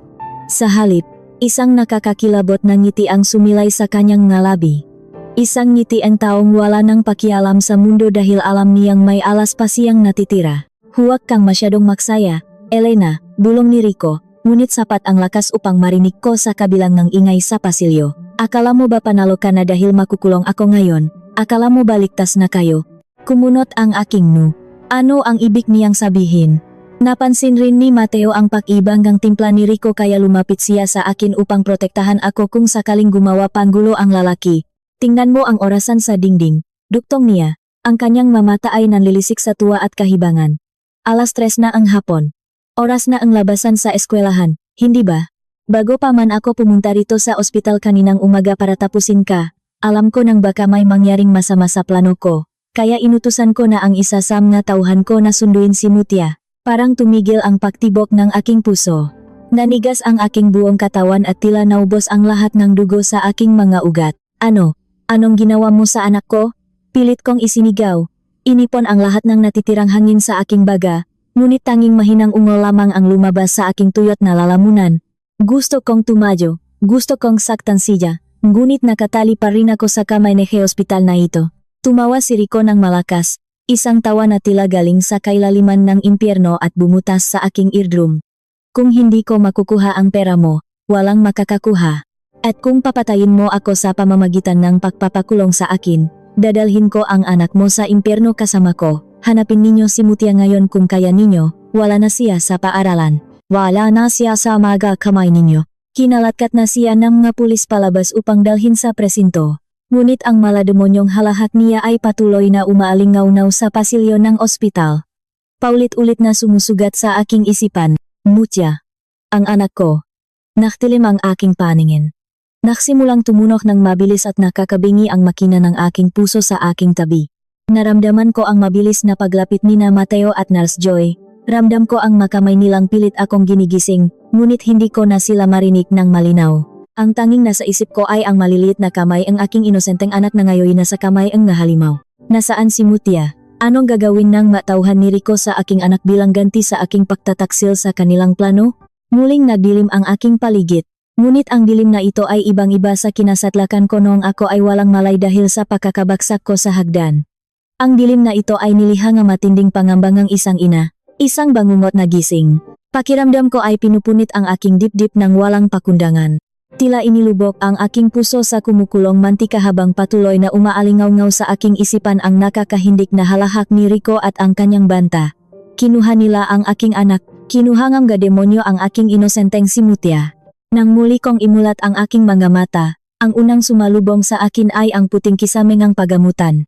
[SPEAKER 1] Sa halip, isang nakakakilabot na ngiti ang sumilay sa kanyang ngalabi. Isang ngiti ang taong wala nang pakialam sa mundo dahil alam niyang may alas pa siyang natitira. Huwag kang masyadong maksaya, Elena, bulong ni Rico, ngunit sapat ang lakas upang marinig ko sa kabilang ng ingay sa pasilyo. Akala mo ba panalo ka na dahil makukulong ako ngayon? Akala mo ba ligtas na kayo? Kumunot ang aking nu. Ano ang ibig niyang sabihin? Napansin rin ni Mateo ang pag-ibanggang timpla ni Rico kaya lumapit siya sa akin upang protektahan ako kung sakaling gumawa panggulo ang lalaki. Tingnan mo ang orasan sa dingding. Duktong niya. Ang kanyang mamata ay nanlilisik sa tuwa at kahibangan. 3:00 na ang hapon. Oras na ang labasan sa eskwelahan, hindi ba? Bago pa man ako pumunta rito sa ospital kaninang umaga para tapusin ka, alam ko nang baka may mangyaring masama sa plano ko, kaya inutusan ko na ang isa sa mga tauhan ko na sunduin si Mutia. Parang tumigil ang pagtibok ng aking puso. Nanigas ang aking buong katawan at tila naubos ang lahat ng dugo sa aking mga ugat. Ano? Anong ginawa mo sa anak ko? Pilit kong isinigaw. Inipon ang lahat ng natitirang hangin sa aking baga, ngunit tanging mahinang ungol lamang ang lumabas sa aking tuyot na lalamunan. Gusto kong tumayo, gusto kong saktan siya, ngunit nakatali pa rin ako sa kamay ni hospital na ito. Tumawa si Rico ng malakas, isang tawa na tila galing sa kailaliman ng impyerno at bumutas sa aking eardrum. Kung hindi ko makukuha ang pera mo, walang makakakuha. At kung papatayin mo ako sa pamamagitan ng pagpapakulong sa akin, dadalhin ko ang anak mo sa impyerno kasama ko. Hanapin ninyo si Mutia ngayon kung kaya ninyo, wala na siya sa paaralan. Wala na siya sa mga kamay ninyo. Kinalatkat na siya ng mga pulis palabas upang dalhin sa presinto. Ngunit ang malademonyong halahat niya ay patuloy na umaalingaw-ngaw sa pasilyo ng ospital. Paulit-ulit na sumusugat sa aking isipan, Mutia. Ang anak ko. Naktilim ang aking paningin. Nagsimulang tumunok ng mabilis at nakakabingi ang makina ng aking puso sa aking tabi. Naramdaman ko ang mabilis na paglapit ni na Mateo at Nurse Joy. Ramdam ko ang makamay nilang pilit akong ginigising, ngunit hindi ko na sila marinig ng malinaw. Ang tanging nasa isip ko ay ang maliliit na kamay ang aking inosenteng anak na ngayon nasa kamay ang nahalimaw. Nasaan si Mutia? Anong gagawin ng matauhan ni Rico sa aking anak bilang ganti sa aking pagtataksil sa kanilang plano? Muling nagdilim ang aking paligid. Ngunit ang dilim na ito ay ibang-iba sa kinasatlakan ko noong ako ay walang malay dahil sa pagkakabagsak ko sa hagdan. Ang dilim na ito ay nilihang nga matinding pangambangang isang ina, isang bangungot na gising. Pakiramdam ko ay pinupunit ang aking dibdib ng walang pakundangan. Tila inilubok ang aking puso sa kumukulong mantika habang patuloy na umaalingaw-ngaw sa aking isipan ang nakakahindik na halahak ni Rico at ang kanyang banta. Kinuha nila ang aking anak, kinuha ng demonyo ang aking inosenteng si Mutia. Nang muli kong imulat ang aking mga mata, ang unang sumalubong sa akin ay ang puting kisamingang pagamutan.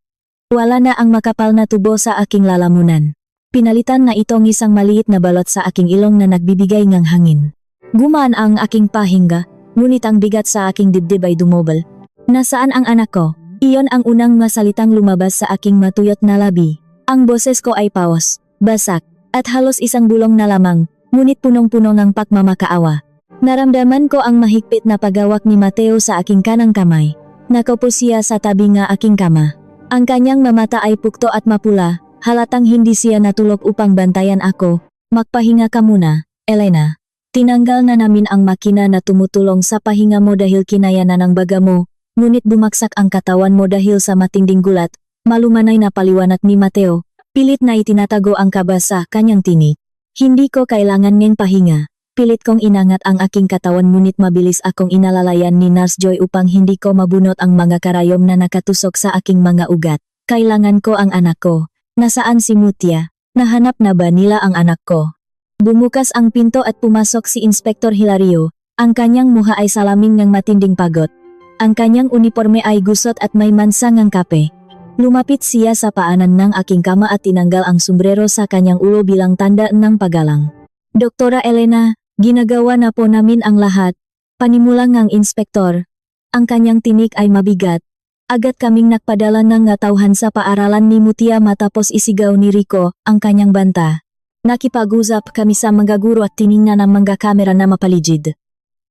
[SPEAKER 1] Wala na ang makapal na tubo sa aking lalamunan. Pinalitan na itong isang maliit na balot sa aking ilong na nagbibigay ng hangin. Gumaan ang aking pahinga, ngunit ang bigat sa aking dibdib ay dumobel. Nasaan ang anak ko? Iyon ang unang masalitang lumabas sa aking matuyot na labi. Ang boses ko ay paos, basak, at halos isang bulong na lamang, ngunit punong-puno ng pagmamakaawa. Naramdaman ko ang mahigpit na paghawak ni Mateo sa aking kanang kamay. Nakaupo siya sa tabi ng aking kama. Ang kanyang mamata ay pukto at mapula, halatang hindi siya natulog upang bantayan ako. Magpahinga ka muna, Elena. Tinanggal na namin ang makina na tumutulong sa pahinga mo dahil kinaya na ng baga mo, ngunit bumagsak ang katawan mo dahil sa matinding gulat. Malumanay na paliwanag ni Mateo, pilit na itinatago ang kaba sa kanyang tinig. Hindi ko kailangan ng pahinga. Pilit kong inangat ang aking katawan ngunit mabilis akong inalalayan ni Nurse Joy upang hindi ko mabunot ang mga karayom na nakatusok sa aking mga ugat. Kailangan ko ang anak ko. Nasaan si Mutia? Nahanap na ba nila ang anak ko? Bumukas ang pinto at pumasok si Inspektor Hilario. Ang kanyang muha ay salamin ng matinding pagod. Ang kanyang uniforme ay gusot at may mansang ng kape. Lumapit siya sa paanan ng aking kama at tinanggal ang sombrero sa kanyang ulo bilang tanda ng paggalang. Doktora Elena, ginagawa na po namin ang lahat. Panimulang ng inspektor. Ang kanyang tinik ay mabigat. Agad kaming nagpadala ng tauhan sa paaralan ni Mutia matapos isigaw ni Rico ang kanyang banta. Nakipag-usap kami sa mga guro at tiningnan ang mga kamera na mapaligid.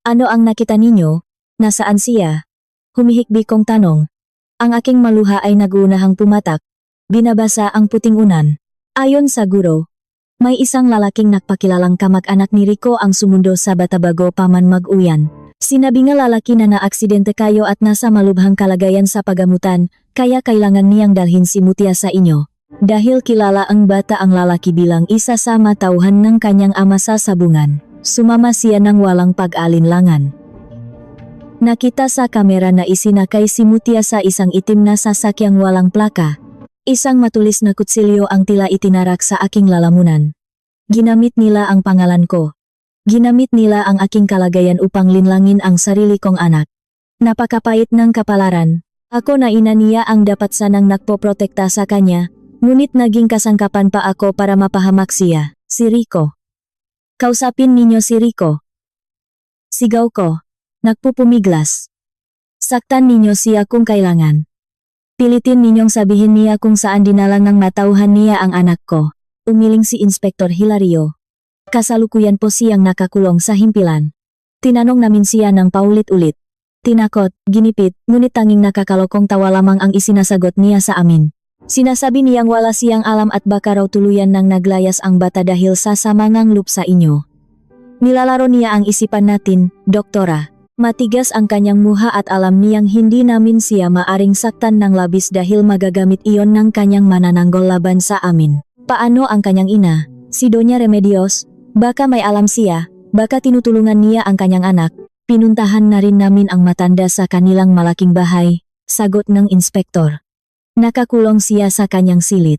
[SPEAKER 1] Ano ang nakita ninyo? Nasaan siya? Humihikbi kong tanong. Ang aking maluha ay nagunahang pumatak. Binabasa ang puting unan. Ayon sa guro, may isang lalaking nagpakilalang kamag-anak ni Rico ang sumundo sa Batabago paman mag-uyan. Sinabi nga lalaki na naaksidente kayo at nasa malubhang kalagayan sa pagamutan, kaya kailangan niyang dalhin si Mutia sa inyo. Dahil kilala ang bata ang lalaki bilang isa sa matauhan ng kanyang ama sa sabungan, sumama siya ng walang pag-alinlangan. Nakita sa kamera na isinakay si Mutia sa isang itim na sasakyang walang plaka. Isang matulis na kutsilyo ang tila itinarak sa aking lalamunan. Ginamit nila ang pangalan ko. Ginamit nila ang aking kalagayan upang linlangin ang sarili kong anak. Napakapait ng kapalaran. Ako na ina niya ang dapat sanang nagpoprotekta sa kanya, ngunit naging kasangkapan pa ako para mapahamak siya, si Rico. Kausapin ninyo si Rico. Sigaw ko. Nagpupumiglas. Saktan ninyo siya kung kailangan. Pilitin ninyong sabihin niya kung saan dinala ng matauhan niya ang anak ko. Umiling si Inspektor Hilario. Kasalukuyan po siyang nakakulong sa himpilan. Tinanong namin siya ng paulit-ulit. Tinakot, ginipit, ngunit tanging nakakalokong tawa lamang ang isinasagot niya sa amin. Sinasabi niyang wala siyang alam at baka raw tuluyan nang naglayas ang bata dahil sa samangang loob sa inyo. Nilalaro niya ang isipan natin, Doktora. Matigas ang kanyang muha at alam niyang hindi namin siya maaring saktan ng labis dahil magagamit iyon ng kanyang manananggol laban sa amin. Paano ang kanyang ina, si Doña Remedios? Baka may alam siya, baka tinutulungan niya ang kanyang anak. Pinuntahan na rin namin ang matanda sa kanilang malaking bahay, sagot ng inspektor. Nakakulong siya sa kanyang silid.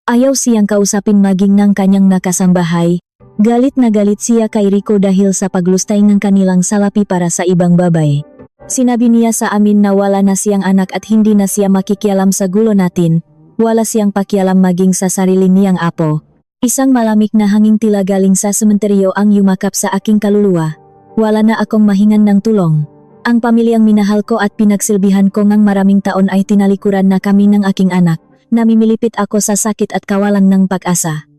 [SPEAKER 1] Ayaw siyang kausapin maging ng kanyang nakasambahay. Galit na galit siya kay Rico dahil sa paglustay ng kanilang salapi para sa ibang babae. Sinabi niya sa amin na wala na siyang anak at hindi na siya makikialam sa gulo natin. Wala siyang pakialam maging sa sarili niyang apo. Isang malamig na hanging tila galing sa sementeryo ang yumakap sa aking kaluluwa. Wala na akong mahingan ng tulong. Ang pamilyang minahal ko at pinagsilbihan ko ngang maraming taon ay tinalikuran na kami ng aking anak. Namimilipit ako sa sakit at kawalan ng pag-asa.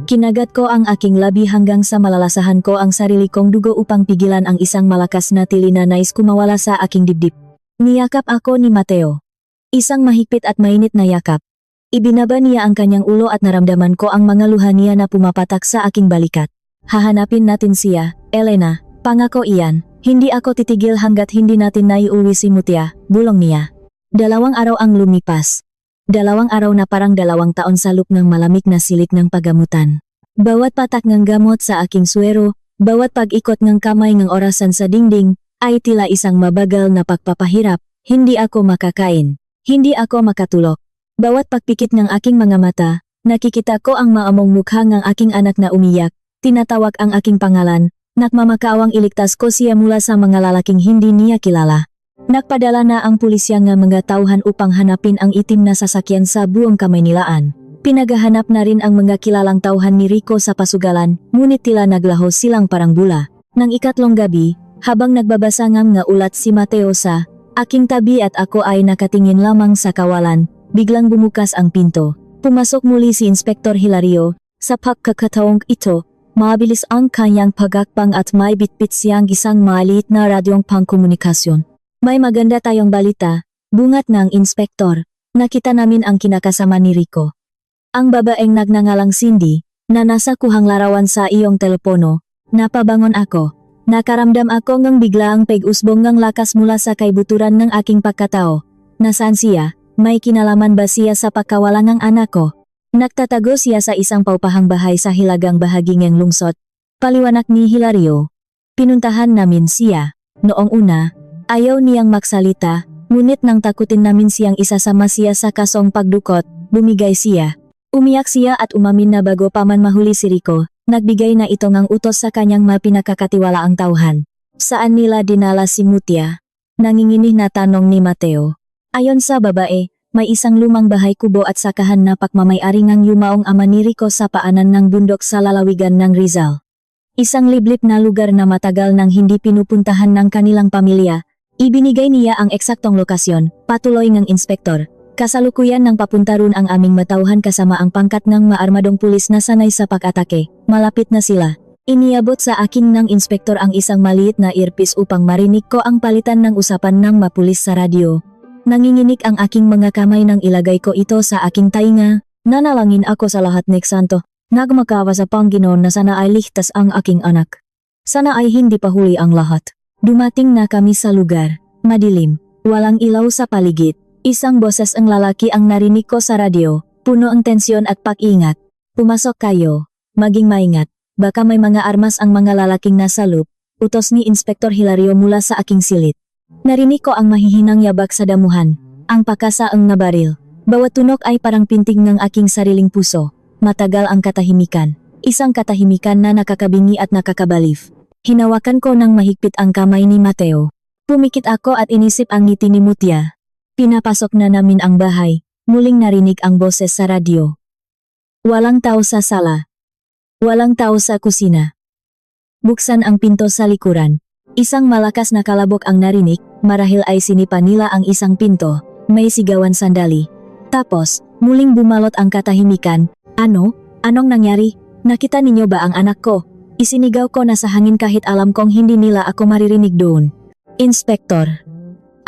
[SPEAKER 1] Kinagat ko ang aking labi hanggang sa malalasahan ko ang sarili kong dugo upang pigilan ang isang malakas na tili na nais kumawala sa aking dibdib. Niyakap ako ni Mateo. Isang mahigpit at mainit na yakap. Ibinaba niya ang kanyang ulo at naramdaman ko ang mga luha niya na pumapatak sa aking balikat. Hahanapin natin siya, Elena, pangako iyan, Hindi ako titigil hanggat hindi natin naiuwi si Mutia, bulong niya. 2 araw ang lumipas. 2 araw na parang 2 taon sa loop ng malamig na silik ng pagamutan. Bawat patak ng gamot sa aking suwero, bawat pag-ikot ng kamay ng orasan sa dingding, ay tila isang mabagal na pagpapahirap. Hindi ako makakain. Hindi ako makatulog. Bawat pagpikit ng aking mga mata, nakikita ko ang maamong mukha ng aking anak na umiyak, tinatawag ang aking pangalan, nagmamakawang iligtas ko siya mula sa mga lalaking hindi niya kilala. Nagpadala na ang pulisya nga mga tauhan upang hanapin ang itim na sasakyan sa buong Kamaynilaan. Pinagahanap na rin ang mga kilalang tauhan ni Rico sa pasugalan, ngunit tila naglaho silang parang bula. Nang ikatlong gabi, habang nagbabasa nga ulat si Mateo sa aking tabi at ako ay nakatingin lamang sa kawalan, biglang bumukas ang pinto. Pumasok muli si Inspektor Hilario. Sa pagkakataong ito, mabilis ang kanyang pagakpang at may bitbit siyang isang maliit na radyong pangkomunikasyon. May maganda tayong balita, bungat ng inspektor. Nakita namin ang kinakasama ni Rico. Ang babaeng nagngangalang Cindy, na nasa kuhang larawan sa iyong telepono. Napabangon ako. Nakaramdam ako ng biglaang pag-usbong ng lakas mula sa kaibuturan ng aking pagkatao. Nasaan siya? May kinalaman ba siya sa pagkawala ng anak ko? Nagtatago siya sa isang paupahang bahay sa hilagang bahagi ng lungsod. Paliwanag ni Hilario. Pinuntahan namin siya. Noong una, ayaw niyang magsalita, ngunit nang takutin namin siyang isasama siya sa kasong pagdukot, bumigay siya. Umiyak siya at umamin na bago pa man mahuli si Rico, nagbigay na ito ng utos sa kanyang mapinakakatiwalaang tauhan. Saan nila dinala si Mutia? Nanginginig na tanong ni Mateo. Ayon sa babae, may isang lumang bahay kubo at sakahan na pagmamayari ng yumaong ama ni Rico sa paanan ng bundok sa lalawigan ng Rizal. Isang liblib na lugar na matagal nang hindi pinupuntahan ng kanilang pamilya. Ibinigay niya ang eksaktong lokasyon, patuloy ng inspektor. Kasalukuyan ng papunta ron ang aming matauhan kasama ang pangkat ng maarmadong pulis na sanay sa pag-atake. Malapit na sila. Iniabot sa akin ng inspektor ang isang maliit na earpiece upang marinig ko ang palitan ng usapan ng mapulis sa radyo. Nanginginig ang aking mga kamay nang ilagay ko ito sa aking tainga. Nanalangin ako sa lahat ng santo. Nagmakawa sa Panginoon na sana ay ligtas ang aking anak. Sana ay hindi pa huli ang lahat. Dumating na kami sa lugar. Madilim. Walang ilaw sa paligid. Isang boses ang lalaki ang narinig ko sa radyo. Puno ang tensyon at pag-ingat. Pumasok kayo. Maging maingat. Baka may mga armas ang mga lalaking nasa loop. Utos ni Inspektor Hilario mula sa aking silid. Narinig ko ang mahihinang yabag sa damuhan. Ang pakasaang na baril. Bawat tunog ay parang pintig ng aking sariling puso. Matagal ang katahimikan. Isang katahimikan na nakakabingi at nakakabalif. Hinawakan ko ng mahigpit ang kamay ni Mateo. Pumikit ako at inisip ang ngiti ni Mutia. Pinapasok na namin ang bahay. Muling narinig ang boses sa radyo. Walang tao sa sala. Walang tao sa kusina. Buksan ang pinto sa likuran. Isang malakas na kalabok ang narinig, marahil ay sinipa nila ang isang pinto. May sigawan sandali. Tapos, muling bumalot ang katahimikan. Ano? Anong nangyari? Nakita ninyo ba ang anak ko? Isinigaw ko na sa hangin kahit alam kong hindi nila ako maririnig doon. Inspektor.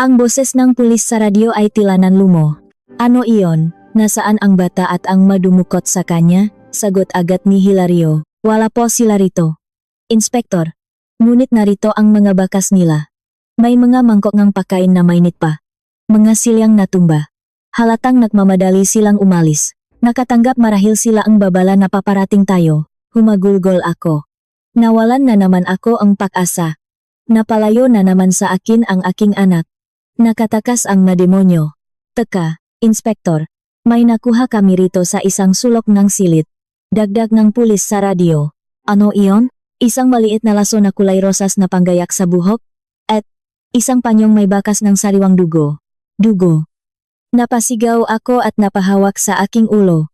[SPEAKER 1] Ang boses ng pulis sa radyo ay tila nanlumo. Ano iyon? Nasaan ang bata at ang madumukot sa kanya? Sagot agad ni Hilario. Wala po sila rito. Inspektor. Ngunit narito ang mga bakas nila. May mga mangkok ng pagkain na mainit pa. Mga silyang natumba. Halatang nagmamadali silang umalis. Nakatanggap marahil sila ang babala na paparating tayo. Humagulgol ako. Nawalan na naman ako ang pag-asa. Napalayo na naman sa akin ang aking anak. Nakatakas ang nademonyo. Teka, Inspektor. May nakuha kami rito sa isang sulok ng silid. Dagdag ng pulis sa radyo. Ano iyon? Isang maliit na laso na kulay rosas na panggayak sa buhok? At isang panyong may bakas ng sariwang dugo. Dugo. Napasigaw ako at napahawak sa aking ulo.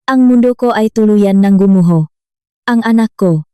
[SPEAKER 1] Ang mundo ko ay tuluyan ng gumuho. Ang anak ko.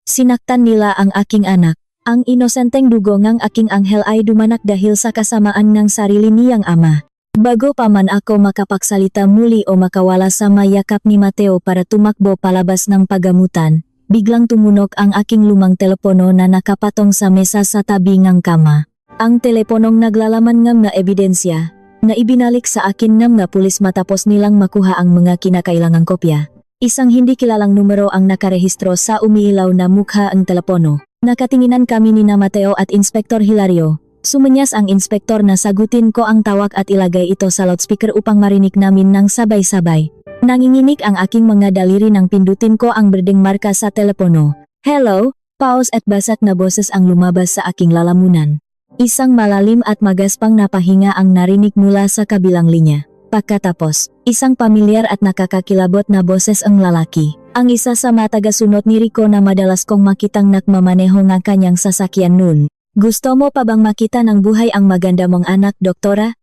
[SPEAKER 1] Sinaktan nila ang aking anak. Ang inosenteng dugo ng aking anghel ay dumanak dahil sa kasamaan ng sarili niyang ama. Bago pa man ako makapagsalita muli o makawala sa mayakap ni Mateo para tumakbo palabas ng pagamutan, biglang tumunog ang aking lumang telepono na nakapatong sa mesa sa tabi ng kama. Ang teleponong naglalaman ng ebidensya na ibinalik sa akin ng pulis matapos nilang makuha ang mga kinakailangang kopya. Isang hindi kilalang numero ang nakarehistro sa umiilaw na mukha ang telepono. Nakatinginan kami ni na Mateo at Inspektor Hilario. Sumenyas ang inspektor na sagutin ko ang tawag at ilagay ito sa loudspeaker upang marinig namin ng sabay-sabay. Nanginginig ang aking mga daliri nang pindutin ko ang berdeng marka sa telepono. Hello? Pause at basat na boses ang lumabas sa aking lalamunan. Isang malalim at magaspang na pahinga ang narinig mula sa kabilang linya. Pagkatapos, isang pamilyar at nakakakilabot na boses ang lalaki. Ang isa sa mga taga-sunod ni Rico na madalas kong makitang nakmamaneho ng kanyang sasakyan noon. Gusto mo pa bang makita ng buhay ang maganda mong anak, doktora?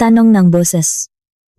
[SPEAKER 1] Tanong ng boses.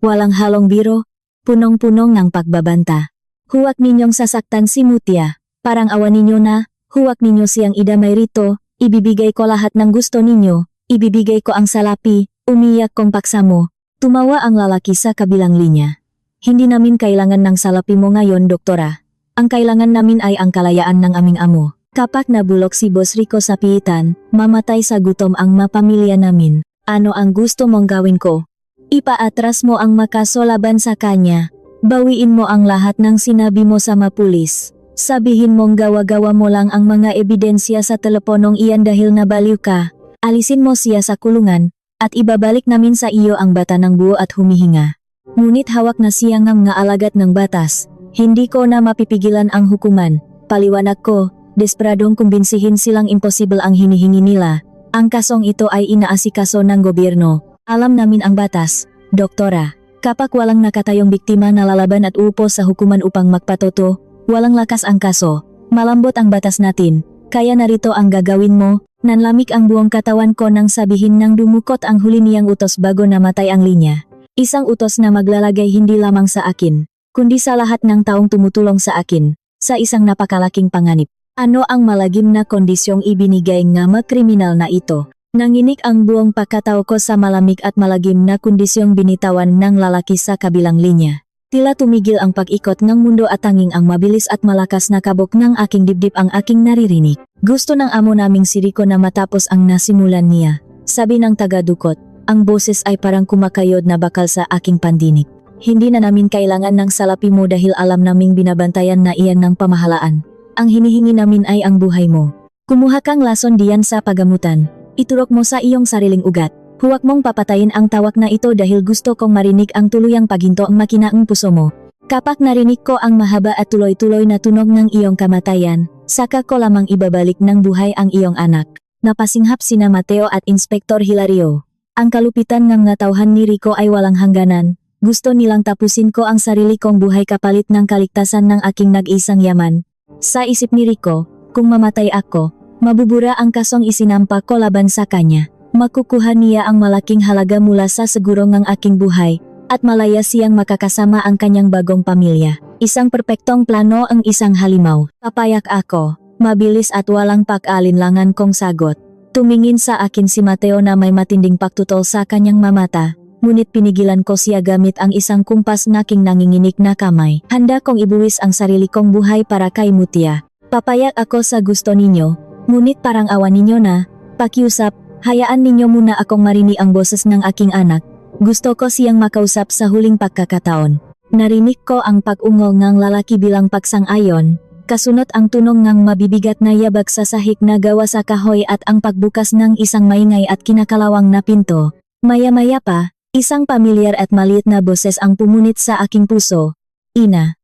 [SPEAKER 1] Walang halong biro, punong-punong ng pagbabanta. Huwag ninyong sasaktan si Mutia. Parang awa ninyo na, huwag ninyo siyang idamay rito, ibibigay ko lahat ng gusto ninyo, ibibigay ko ang salapi, umiyak kong paksa mo. Tumawa ang lalaki sa kabilang linya. Hindi namin kailangan ng salapi mo ngayon, doktora. Ang kailangan namin ay ang kalayaan ng aming amo. Kapag nabulok si Boss Rico sa piitan, mamatay sa gutom ang mapamilya namin. Ano ang gusto mong gawin ko? Ipaatras mo ang makaso laban sa kanya. Bawiin mo ang lahat ng sinabi mo sa mapulis. Sabihin mong gawa-gawa mo lang ang mga ebidensya sa teleponong iyan dahil nabaliw ka. Alisin mo siya sa kulungan, at ibabalik namin sa iyo ang bata ng buo at humihinga. Ngunit hawak na siya ng mga alagad ng batas. Hindi ko na mapipigilan ang hukuman. Paliwanag ko. Desperadong kumbinsihin silang imposible ang hinihingi nila. Ang kasong ito ay inaasikaso ng gobyerno. Alam namin ang batas, doktora. Kapag walang nakatayong biktima na lalaban at upo sa hukuman upang magpatoto, walang lakas ang kaso. Malambot ang batas natin. Kaya narito ang gagawin mo. Nanlamig ang buong katawan ko nang sabihin nang dumukot ang huli niyang utos bago namatay ang linya. Isang utos na maglalagay hindi lamang sa akin, kundi sa lahat ng taong tumutulong sa akin, sa isang napakalaking panganib. Ano ang malagim na kondisyong ibinigay ng mga kriminal na ito? Nanginig ang buong pagkatao ko sa malamig at malagim na kondisyong binitawan ng lalaki sa kabilang linya. Tila tumigil ang pag-ikot ng mundo at tanging ang mabilis at malakas na kabog ng aking dibdib ang aking naririnig. Gusto ng amo naming si Rico na matapos ang nasimulan niya. Sabi ng taga-dukot, ang boses ay parang kumakayod na bakal sa aking pandinig. Hindi na namin kailangan ng salapi mo dahil alam naming binabantayan na iyan ng pamahalaan. Ang hinihingi namin ay ang buhay mo. Kumuha kang lason diyan sa pagamutan. Iturok mo sa iyong sariling ugat. Huwag mong papatayin ang tawag na ito dahil gusto kong marinig ang tuluyang paghinto ang makinaang puso mo. Kapag narinig ko ang mahaba at tuloy-tuloy na tunog ng iyong kamatayan, saka ko lamang ibabalik ng buhay ang iyong anak. Napasinghap sina Mateo at Inspektor Hilario. Ang kalupitan ng natauhan ni Rico ay walang hangganan. Gusto nilang tapusin ko ang sarili kong buhay kapalit ng kaligtasan ng aking nag-isang yaman. Sa isip ni Rico, kung mamatay ako, mabubura ang kasong isinampa ko laban sa kanya. Makukuha niya ang malaking halaga mula sa seguro ng aking buhay, at malaya siyang makakasama ang kanyang bagong pamilya. Isang perpektong plano ang isang halimaw. Papayak ako, mabilis at walang pag-alinlangan kong sagot. Tumingin sa akin si Mateo na may matinding pagtutol sa kanyang mamata. Ngunit pinigilan ko siya gamit ang isang kumpas na aking nanginginig na kamay. Handa kong ibuwis ang sarili kong buhay para kay Mutia. Papayag ako sa gusto ninyo, ngunit parang awa ninyo na. Pakiusap, hayaan ninyo muna akong marinig ang boses ng aking anak. Gusto ko siyang makausap sa huling pagkakataon. Narinig ko ang pag-ungol ng lalaki bilang pagsang-ayon. Kasunod ang tunog ng mabibigat na yabag sa sahig na gawa sa kahoy at ang pagbukas ng isang maingay at kinakalawang na pinto. Maya-maya pa, isang pamilyar at maliit na boses ang pumunit sa aking puso. Ina.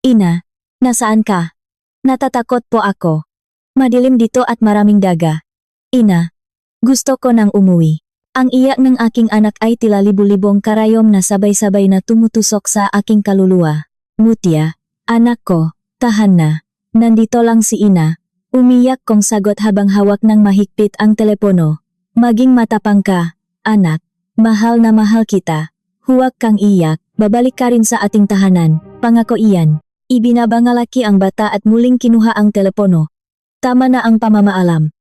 [SPEAKER 1] Ina, nasaan ka? Natatakot po ako. Madilim dito at maraming daga. Ina, gusto ko nang umuwi. Ang iyak ng aking anak ay tila libu-libong karayom na sabay-sabay na tumutusok sa aking kaluluwa. Mutia, anak ko, tahan na. Nandito lang si Ina. Umiyak kong sagot habang hawak ng mahigpit ang telepono. Maging matapang ka, anak. Mahal na mahal kita. Huwag kang iyak, babalik ka rin sa ating tahanan, pangako iyan. Ibinabangalaki ang bata at muling kinuha ang telepono. Tama na ang pamamaalam.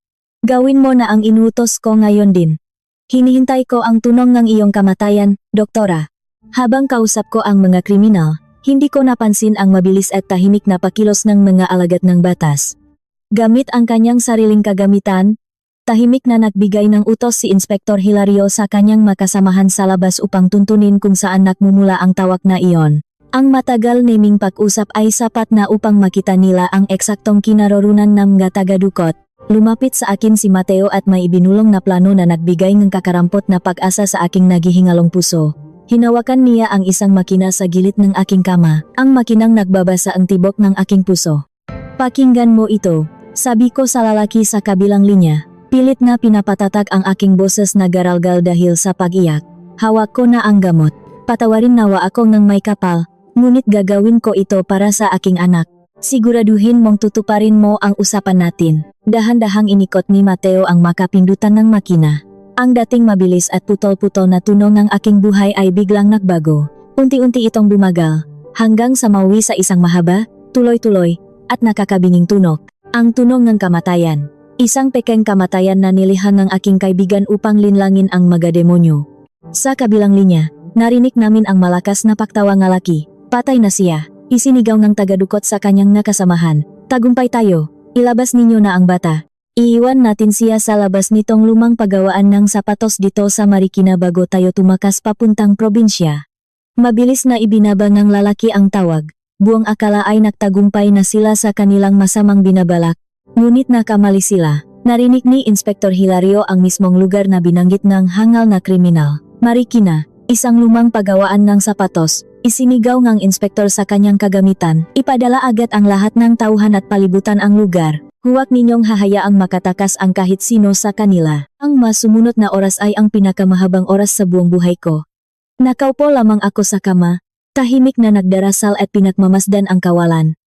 [SPEAKER 1] Gawin mo na ang inutos ko ngayon din. Hinihintay ko ang tunog ng iyong kamatayan, doktora. Habang kausap ko ang mga kriminal, hindi ko napansin ang mabilis at tahimik na pakilos ng mga alagad ng batas. Gamit ang kanyang sariling kagamitan, tahimik na nagbigay ng utos si Inspektor Hilario sa kanyang makasamahan sa labas upang tuntunin kung saan nagmumula ang tawag na iyon. Ang matagal naming pag-usap ay sapat na upang makita nila ang eksaktong kinaroroonan ng mga taga-dukot. Lumapit sa akin si Mateo at may ibinulong na plano na nagbigay ng kakarampot na pag-asa sa aking naghihingalong puso. Hinawakan niya ang isang makina sa gilid ng aking kama, ang makinang nagbabasa ang tibok ng aking puso. Pakinggan mo ito, sabi ko sa lalaki sa kabilang linya. Pilit na pinapatatak ang aking boses na garalgal dahil sa pag-iyak. Hawak ko na ang gamot. Patawarin nawa ako ng may kapal, ngunit gagawin ko ito para sa aking anak. Siguraduhin mong tutuparin mo ang usapan natin. Dahan-dahang inikot ni Mateo ang makapindutan ng makina. Ang dating mabilis at putol-putol na tunog ng aking buhay ay biglang nagbago. Unti-unti itong bumagal, hanggang sa mauwi sa isang mahaba, tuloy-tuloy, at nakakabinging tunog. Ang tunog ng kamatayan. Isang pekeng kamatayan na nilihang ng aking kaibigan upang linlangin ang mga demonyo. Sa kabilang linya, narinig namin ang malakas na paktawa ng laki. Patay na siya. Isinigaw ng tagadukot sa kanyang nakasamahan. Tagumpay tayo. Ilabas ninyo na ang bata. Iiwan natin siya sa labas nitong lumang pagawaan ng sapatos dito sa Marikina bago tayo tumakas papuntang probinsya. Mabilis na ibinaba ng lalaki ang tawag. Buong akala ay nagtagumpay na sila sa kanilang masamang binabalak. Ngunit nakamali sila. Narinig ni Inspektor Hilario ang mismong lugar na binanggit ng hangal na kriminal. Marikina, isang lumang pagawaan ng sapatos. Isinigaw ng inspektor sa kanyang kagamitan. Ipadala agad ang lahat ng tauhan at palibutan ang lugar. Huwag ninyong hahayaang makatakas ang kahit sino sa kanila. Ang masumunod na oras ay ang pinakamahabang oras sa buong buhay ko. Nakaupo lamang ako sa kama, tahimik na nagdarasal at pinagmamasdan ang kawalan.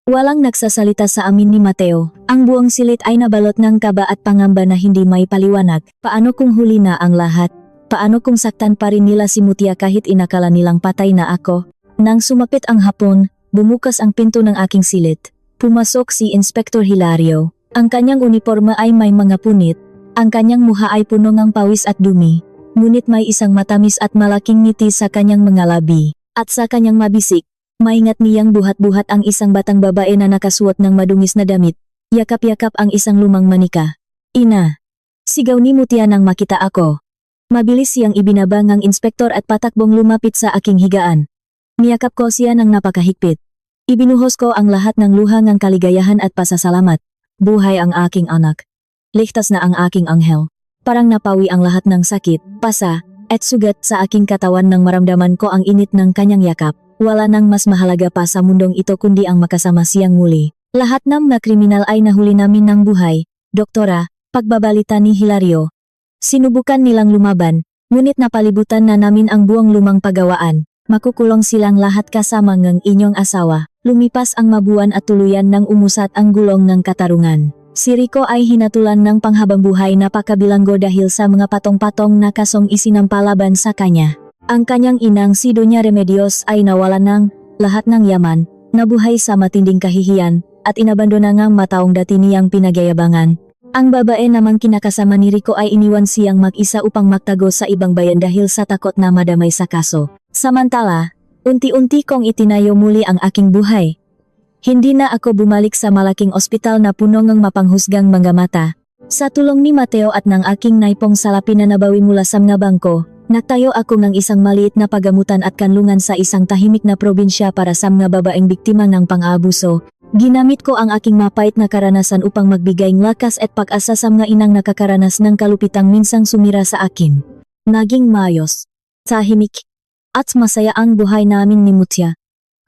[SPEAKER 1] Walang nagsasalita sa amin ni Mateo. Ang buong silid ay nabalot ng kaba at pangamba na hindi may paliwanag. Paano kung huli na ang lahat? Paano kung saktan pa rin nila si Mutia kahit inakala nilang patay na ako? Nang sumapit ang hapon, bumukas ang pinto ng aking silid. Pumasok si Inspektor Hilario. Ang kanyang uniforma ay may mga punit. Ang kanyang muha ay puno ng pawis at dumi. Ngunit may isang matamis at malaking ngiti sa kanyang mga labi. At sa kanyang mabisik, maingat niyang buhat-buhat ang isang batang babae na nakasuot ng madungis na damit. Yakap-yakap ang isang lumang manika. Ina! Sigaw ni Mutia nang makita ako. Mabilis siyang ibinaba ng inspektor at patakbong lumapit sa aking higaan. Niyakap ko siya ng napakahigpit. Ibinuhos ko ang lahat ng luha ng kaligayahan at pasasalamat. Buhay ang aking anak. Ligtas na ang aking anghel. Parang napawi ang lahat ng sakit, pasa, at sugat sa aking katawan nang maramdaman ko ang init ng kanyang yakap. Wala nang mas mahalaga pa sa mundong ito kundi ang makasama siyang muli. Lahat ng mga kriminal ay nahuli namin ng buhay. Doktora, pagbabalita ni Hilario. Sinubukan nilang lumaban, ngunit napalibutan na namin ang buong lumang pagawaan. Makukulong silang lahat kasama ng inyong asawa. Lumipas ang mabuwan at tuluyan nang umusat ang gulong ng katarungan. Si Rico ay hinatulan ng panghabang buhay na pakabilanggo dahil sa mga patong-patong na kasong isinampalaban sa kanya. Ang kanyang inang si Doña Remedios ay nawalan ng lahat ng yaman, nabuhay sa matinding kahihiyan, at inabandona ng mataong dati niyang pinagyayabangan. Ang babae namang kinakasama ni Rico ay iniwan siyang mag-isa upang magtago sa ibang bayan dahil sa takot na madamay sa kaso. Samantala, unti-unti kong itinayo muli ang aking buhay. Hindi na ako bumalik sa malaking ospital na puno ng mapanghusgang mga mata. Sa tulong ni Mateo at ng aking naipong salapi na nabawi mula sa mga bangko, nagtayo ako ng isang maliit na pagamutan at kanlungan sa isang tahimik na probinsya para sa mga babaeng biktima ng pang-aabuso. Ginamit ko ang aking mapait na karanasan upang magbigay ng lakas at pag-asa sa mga inang nakakaranas ng kalupitang minsang sumira sa akin. Naging maayos, tahimik, at masaya ang buhay namin ni Mutia.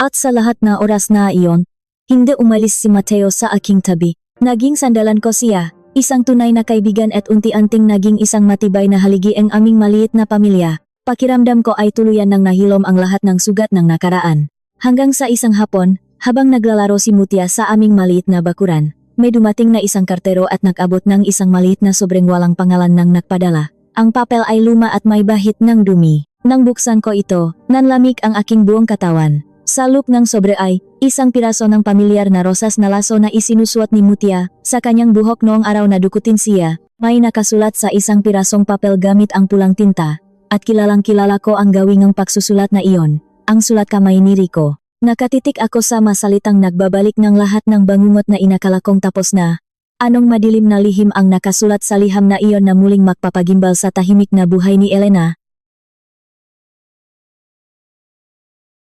[SPEAKER 1] At sa lahat na oras na iyon, hindi umalis si Mateo sa aking tabi. Naging sandalan ko siya, isang tunay na kaibigan at unti-unting naging isang matibay na haligi ang aming maliit na pamilya. Pakiramdam ko ay tuluyan nang nahilom ang lahat ng sugat ng nakaraan. Hanggang sa isang hapon, habang naglalaro si Mutia sa aming maliit na bakuran, may dumating na isang kartero at nag-abot ng isang maliit na sobreng walang pangalan ng nagpadala. Ang papel ay luma at may bahit ng dumi. Nang buksan ko ito, nanlamig ang aking buong katawan. Sa loop ng sobre ay isang piraso ng pamilyar na rosas na laso na isinusuot ni Mutia. Sa kanyang buhok noong araw na dukutin siya, may nakasulat sa isang pirasong papel gamit ang pulang tinta. At kilalang kilala ko ang gawing ng pagsusulat na iyon, ang sulat kamay ni Rico. Nakatitik ako sa masalitang nagbabalik ng lahat ng bangungot na inakala kong tapos na. Anong madilim na lihim ang nakasulat sa liham na iyon na muling magpapagimbal sa tahimik na buhay ni Elena.